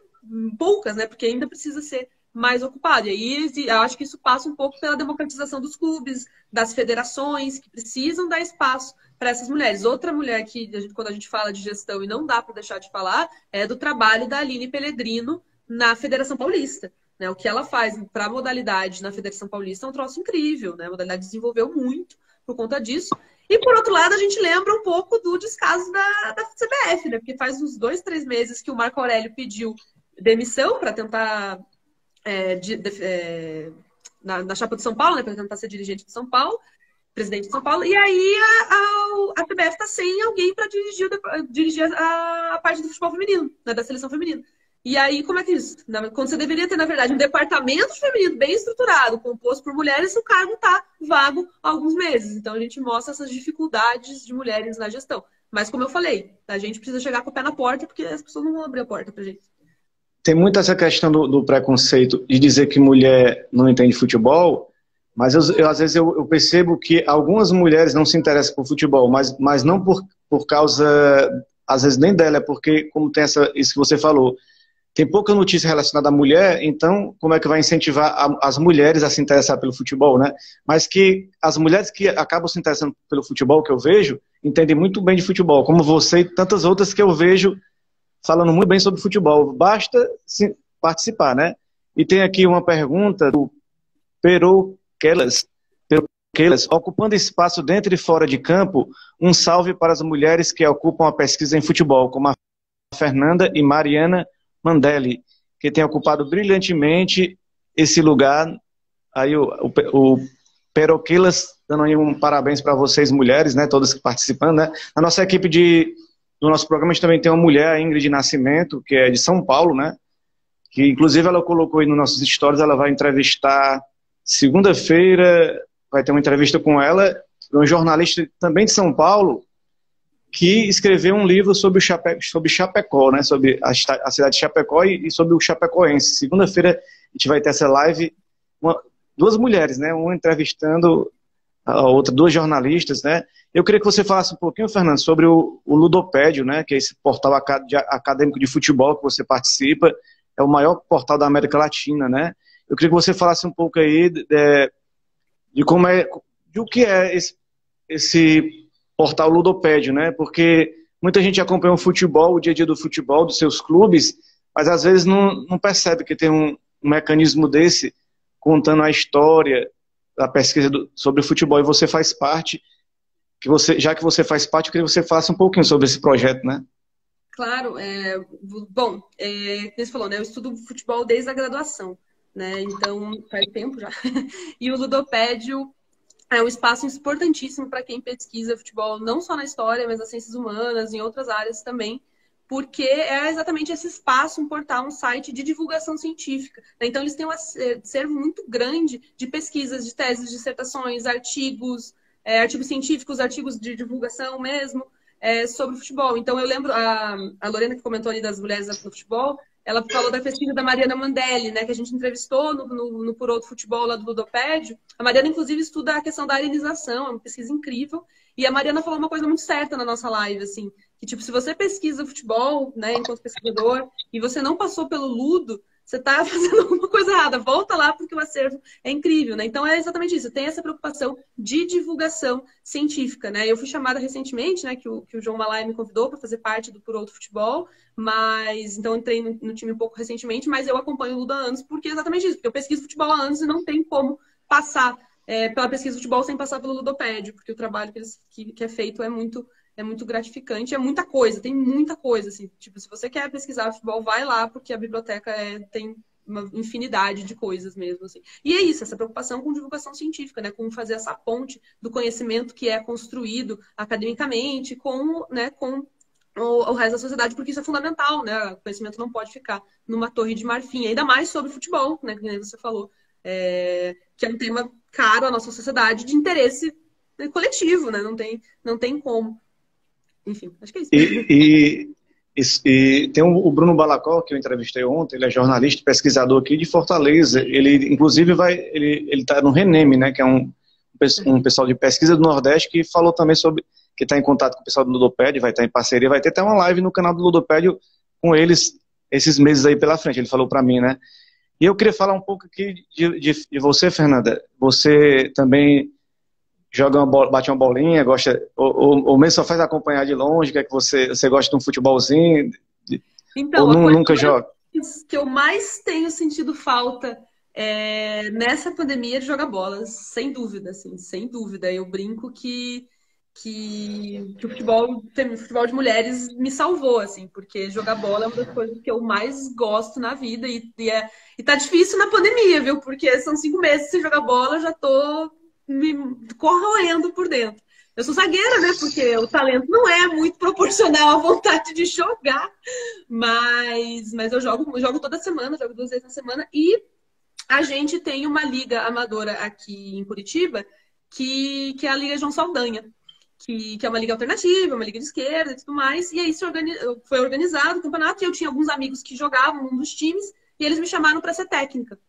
poucas, né? Porque ainda precisa ser mais ocupada. E aí eu acho que isso passa um pouco pela democratização dos clubes, das federações, que precisam dar espaço para essas mulheres. Outra mulher que, quando a gente fala de gestão, e não dá para deixar de falar, é do trabalho da Aline Pellegrino na Federação Paulista. Né? O que ela faz para a modalidade na Federação Paulista é um troço incrível. Né? A modalidade desenvolveu muito por conta disso. E, por outro lado, a gente lembra um pouco do descaso da CBF, né? Porque faz uns 2, 3 meses que o Marco Aurélio pediu demissão para tentar na chapa de São Paulo, né? Para tentar ser dirigente de São Paulo, presidente de São Paulo. E aí a CBF está sem alguém para dirigir a parte do futebol feminino, né? Da seleção feminina. E aí, como é que é isso? Quando você deveria ter, na verdade, um departamento feminino bem estruturado, composto por mulheres, o cargo está vago há alguns meses. Então, a gente mostra essas dificuldades de mulheres na gestão. Mas, como eu falei, a gente precisa chegar com o pé na porta, porque as pessoas não vão abrir a porta pra gente. Tem muito essa questão do preconceito de dizer que mulher não entende futebol, mas às vezes eu percebo que algumas mulheres não se interessam por futebol, mas não por causa, às vezes nem dela, é porque, como tem isso que você falou, tem pouca notícia relacionada à mulher, então como é que vai incentivar as mulheres a se interessar pelo futebol, né? Mas que as mulheres que acabam se interessando pelo futebol, que eu vejo, entendem muito bem de futebol, como você e tantas outras que eu vejo falando muito bem sobre futebol. Basta participar, né? E tem aqui uma pergunta do Peroquelas, ocupando espaço dentro e fora de campo, um salve para as mulheres que ocupam a pesquisa em futebol, como a Fernanda e Mariana Mandelli, que tem ocupado brilhantemente esse lugar. Aí o Peroquilas dando aí um parabéns para vocês, mulheres, né, todas participando, né? Na nossa equipe do nosso programa a gente também tem uma mulher, a Ingrid Nascimento, que é de São Paulo, né? Que inclusive ela colocou aí nos nossos stories, ela vai entrevistar segunda-feira, vai ter uma entrevista com ela, um jornalista também de São Paulo, que escreveu um livro sobre Chapecó, né? Sobre a cidade de Chapecó e sobre o chapecoense. Segunda-feira a gente vai ter essa live, duas mulheres, né? Uma entrevistando a outra, duas jornalistas, né? Eu queria que você falasse um pouquinho, Fernando, sobre o Ludopédio, né? Que é esse portal acadêmico de futebol que você participa, é o maior portal da América Latina, né? Eu queria que você falasse um pouco aí de como é, de o que é esse portal Ludopédio, né? Porque muita gente acompanha o futebol, o dia a dia do futebol, dos seus clubes, mas às vezes não percebe que tem um mecanismo desse contando a história da pesquisa sobre o futebol, e você faz parte, já que você faz parte, eu queria que você falasse um pouquinho sobre esse projeto, né? Claro, bom, como você falou, né? Eu estudo futebol desde a graduação, né? Então faz tempo já. E o Ludopédio é um espaço importantíssimo para quem pesquisa futebol, não só na história, mas nas ciências humanas, em outras áreas também, porque é exatamente esse espaço, um portal, um site de divulgação científica, né? Então, eles têm um acervo muito grande de pesquisas, de teses, dissertações, artigos, artigos científicos, artigos de divulgação mesmo, sobre o futebol. Então, eu lembro, a Lorena, que comentou ali das mulheres no futebol, ela falou da pesquisa da Mariana Mandelli, né, que a gente entrevistou no Por Outro Futebol, lá do Ludopédio. A Mariana, inclusive, estuda a questão da arenização, é uma pesquisa incrível. E a Mariana falou uma coisa muito certa na nossa live, assim, que, tipo, se você pesquisa futebol, né, enquanto pesquisador, e você não passou pelo Ludo, você está fazendo alguma coisa errada. Volta lá, porque o acervo é incrível, né? Então, é exatamente isso. Tem essa preocupação de divulgação científica, né? Eu fui chamada recentemente, né, que o João Malai me convidou para fazer parte do Por Outro Futebol, mas, então, entrei no time um pouco recentemente, mas eu acompanho o Ludo há anos, porque é exatamente isso. Porque eu pesquiso futebol há anos e não tem como passar pela pesquisa de futebol sem passar pelo Ludopédio, porque o trabalho que é feito é muito gratificante, é muita coisa, tem muita coisa, assim, tipo, se você quer pesquisar futebol, vai lá, porque a biblioteca tem uma infinidade de coisas mesmo, assim. E é isso, essa preocupação com divulgação científica, né, com fazer essa ponte do conhecimento que é construído academicamente com o resto da sociedade, porque isso é fundamental, né, o conhecimento não pode ficar numa torre de marfim, ainda mais sobre futebol, né, que você falou, que é um tema caro à nossa sociedade, de interesse coletivo, né, não tem como. Enfim, acho que é isso. E tem o Bruno Balacó, que eu entrevistei ontem, ele é jornalista, pesquisador aqui de Fortaleza. Ele, inclusive, ele está no RENEM, né, que é um pessoal de pesquisa do Nordeste, que falou também sobre, que está em contato com o pessoal do Ludopédio, vai estar em parceria, vai ter até uma live no canal do Ludopédio com eles esses meses aí pela frente, ele falou para mim, né. E eu queria falar um pouco aqui de você, Fernanda. Você também joga bate uma bolinha, gosta, ou mesmo só faz acompanhar de longe, que é que você gosta de um futebolzinho, então, ou nunca joga? Que eu mais tenho sentido falta nessa pandemia de jogar bola, sem dúvida, assim, sem dúvida. Eu brinco que o futebol de mulheres me salvou, assim, porque jogar bola é uma das coisas que eu mais gosto na vida, e tá difícil na pandemia, viu? Porque são 5 meses sem jogar bola, eu já tô me corroendo por dentro. Eu sou zagueira, né? Porque o talento não é muito proporcional à vontade de jogar, mas eu jogo toda semana, jogo 2 vezes na semana, e a gente tem uma liga amadora aqui em Curitiba, que é a Liga João Saldanha, que é uma liga alternativa, uma liga de esquerda e tudo mais, e aí foi organizado o campeonato, e eu tinha alguns amigos que jogavam num dos times, e eles me chamaram para ser técnica.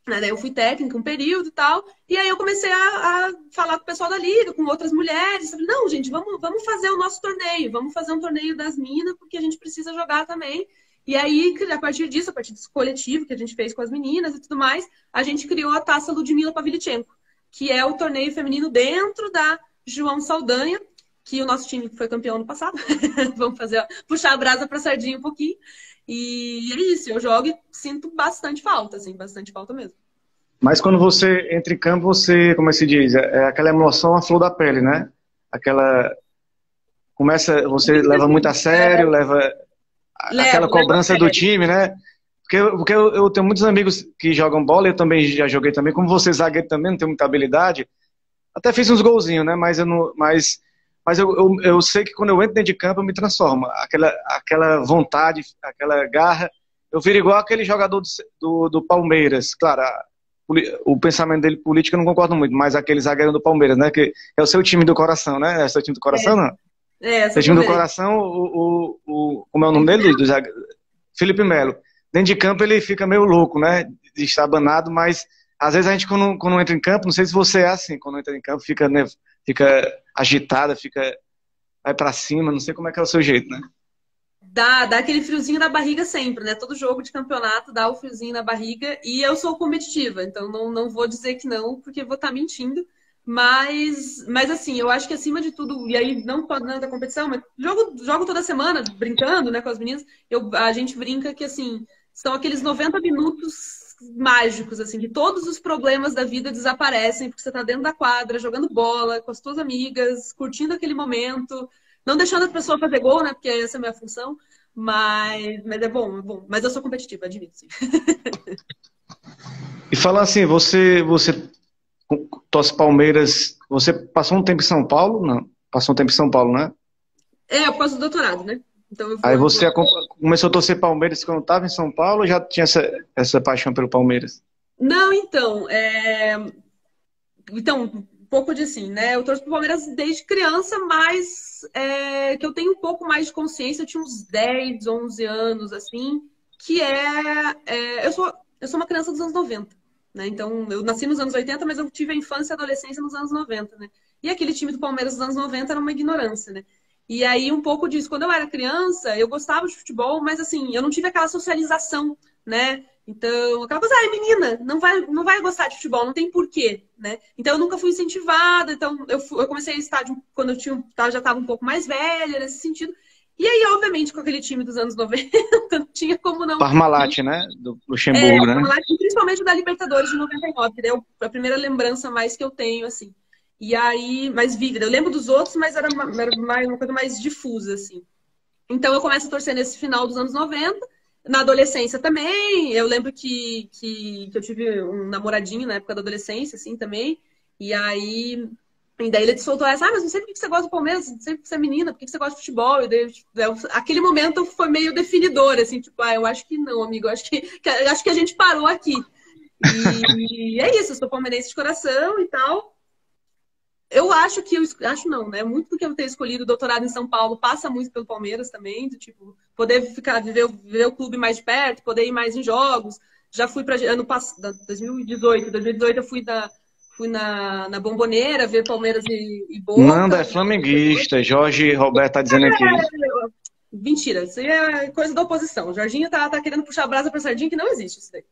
Daí eu fui técnica um período e tal, e aí eu comecei a falar com o pessoal da liga, com outras mulheres. Eu falei, não, gente, vamos fazer o nosso torneio, vamos fazer um torneio das minas, porque a gente precisa jogar também. E aí, a partir desse coletivo que a gente fez com as meninas e tudo mais, a gente criou a Taça Ludmila Pavlichenko, que é o torneio feminino dentro da João Saldanha, que o nosso time foi campeão no passado. Vamos puxar a brasa pra sardinha um pouquinho. E é isso, eu jogo e sinto bastante falta, assim, bastante falta mesmo. Mas quando você entra em campo, você, como é que se diz? É aquela emoção à flor da pele, né? Você leva muito a sério, leva aquela cobrança do time, né? Porque eu tenho muitos amigos que jogam bola, eu também já joguei também, como você, zagueiro também, não tenho muita habilidade. Até fiz uns golzinhos, né? Mas eu sei que quando eu entro dentro de campo eu me transformo. Aquela vontade, aquela garra. Eu viro igual aquele jogador do Palmeiras. Claro, o pensamento dele político eu não concordo muito, mas aquele zagueiro do Palmeiras, né? Que é o seu time do coração, né? É o seu time do coração, não? Seu time do coração, como é o nome dele? Do zagueiro? Felipe Melo. Dentro de campo ele fica meio louco, né? De estar banado, mas às vezes a gente quando entra em campo, não sei se você é assim, quando entra em campo fica, né, fica agitada, vai pra cima, não sei como é que é o seu jeito, né? Dá aquele friozinho na barriga sempre, né? Todo jogo de campeonato dá o friozinho na barriga. E eu sou competitiva, então não vou dizer que não, porque vou estar mentindo. Mas assim, eu acho que acima de tudo, e aí não da competição, mas jogo toda semana, brincando, né, com as meninas, a gente brinca que, assim, são aqueles 90 minutos mágicos, assim, que todos os problemas da vida desaparecem, porque você tá dentro da quadra, jogando bola, com as suas amigas, curtindo aquele momento, não deixando a pessoa fazer gol, né, porque essa é a minha função, mas é bom, é bom. Mas eu sou competitiva, admito, sim. E falar assim, você torce Palmeiras, você passou um tempo em São Paulo? Não, passou um tempo em São Paulo, né? Eu faço doutorado, né? Então eu Aí vou. você começou a torcer Palmeiras quando estava em São Paulo ou já tinha essa paixão pelo Palmeiras? Não, então, um pouco de assim, né? Eu torço pro Palmeiras desde criança, mas que eu tenho um pouco mais de consciência, eu tinha uns 10, 11 anos, assim, que eu sou uma criança dos anos 90, né? Então, eu nasci nos anos 80, mas eu tive a infância e a adolescência nos anos 90, né? E aquele time do Palmeiras dos anos 90 era uma ignorância, né? E aí, um pouco disso. Quando eu era criança, eu gostava de futebol, mas assim, eu não tive aquela socialização, né? Então, aquela coisa, ai, menina, não vai gostar de futebol, não tem porquê, né? Então, eu nunca fui incentivada. Então, eu comecei a estádio quando já estava um pouco mais velha, nesse sentido. E aí, obviamente, com aquele time dos anos 90, não tinha como não. Parmalat, né? Do Luxemburgo, né? Principalmente da Libertadores de 99, que é a primeira lembrança mais que eu tenho, assim. E aí, mais vívida. Eu lembro dos outros, mas era uma coisa mais difusa, assim. Então, eu começo a torcer nesse final dos anos 90. Na adolescência também, eu lembro que eu tive um namoradinho na época da adolescência, assim, também. E aí, daí ele soltou essa, mas não sei por que você gosta do Palmeiras, não sei por que você é menina, por que você gosta de futebol. E daí, aquele momento foi meio definidor, assim, tipo, eu acho que não, amigo, acho que a gente parou aqui. E é isso, eu sou palmeirense de coração e tal. Eu acho acho não, né? Muito do que eu ter escolhido o doutorado em São Paulo passa muito pelo Palmeiras também, do tipo, poder ver o clube mais de perto, poder ir mais em jogos. Já fui para ano passado, 2018 eu fui na Bombonera ver Palmeiras e Boca. Nanda é flamenguista, Jorge Roberto tá dizendo aqui. Mentira, isso aí é coisa da oposição. O Jorginho tá querendo puxar a brasa pra sardinha, que não existe isso daí.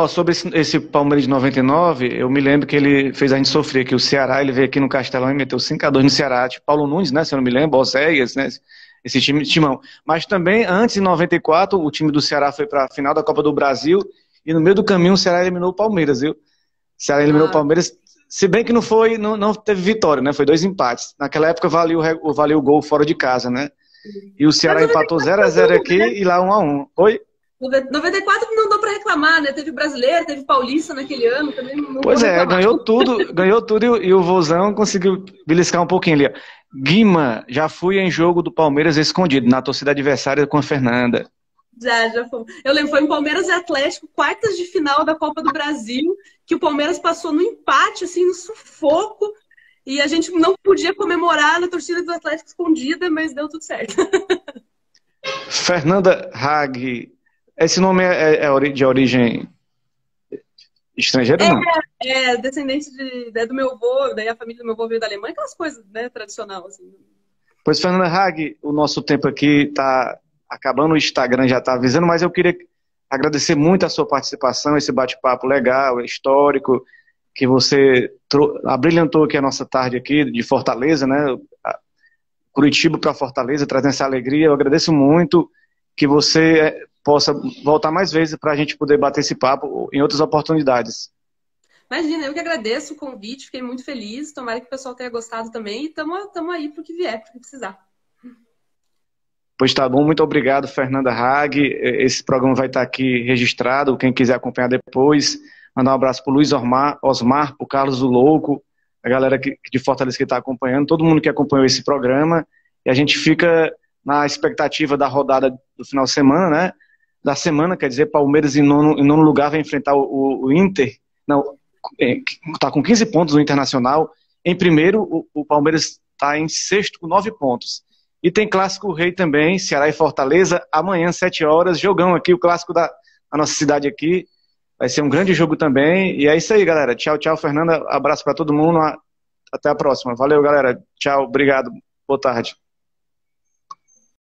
Sobre esse Palmeiras de 99, eu me lembro que ele fez a gente sofrer, que o Ceará, ele veio aqui no Castelão e meteu 5-2 no Ceará, tipo Paulo Nunes, né, se eu não me lembro, Oséias, né, esse timão. Mas também, antes, em 94, o time do Ceará foi para a final da Copa do Brasil e no meio do caminho o Ceará eliminou o Palmeiras, viu? O Ceará eliminou o Palmeiras, se bem que não teve vitória, né, foi 2 empates. Naquela época valia o gol fora de casa, né? E o Ceará empatou 0-0 aqui, né? E lá 1-1. Oi? 94 não deu para reclamar, né? Teve brasileiro, teve paulista naquele ano, também não Pois é, ganhou tudo e o Vozão conseguiu beliscar um pouquinho ali. Guima, já fui em jogo do Palmeiras escondido, na torcida adversária com a Fernanda. Já foi. Eu lembro, foi em Palmeiras e Atlético, quartas de final da Copa do Brasil, que o Palmeiras passou no empate, assim, no sufoco, e a gente não podia comemorar na torcida do Atlético escondida, mas deu tudo certo. Fernanda Hag. Esse nome é de origem estrangeira, não? Descendente do meu avô, daí a família do meu avô veio da Alemanha, aquelas coisas, né, tradicional, assim. Pois, Fernanda Hag, o nosso tempo aqui está acabando, o Instagram já está avisando, mas eu queria agradecer muito a sua participação, esse bate-papo legal, histórico, que você abrilhantou aqui a nossa tarde aqui de Fortaleza, né? Curitiba para Fortaleza, trazendo essa alegria. Eu agradeço muito que você possa voltar mais vezes para a gente poder bater esse papo em outras oportunidades. Imagina, eu que agradeço o convite, fiquei muito feliz, tomara que o pessoal tenha gostado também, e estamos aí para o que vier, para o que precisar. Pois tá bom, muito obrigado, Fernanda Hag. Esse programa vai estar aqui registrado, quem quiser acompanhar depois. Mandar um abraço para o Luiz Osmar, para o Carlos o Louco, a galera de Fortaleza que está acompanhando, todo mundo que acompanhou esse programa, e a gente fica na expectativa da rodada do final de semana, né? Da semana, quer dizer, Palmeiras em nono lugar vai enfrentar o Inter, está com 15 pontos no Internacional. Em primeiro, o Palmeiras está em sexto com 9 pontos. E tem Clássico Rei também, Ceará e Fortaleza, amanhã, 7 horas, jogão aqui, o clássico da nossa cidade aqui. Vai ser um grande jogo também. E é isso aí, galera. Tchau, tchau, Fernanda. Abraço para todo mundo. Até a próxima. Valeu, galera. Tchau, obrigado. Boa tarde.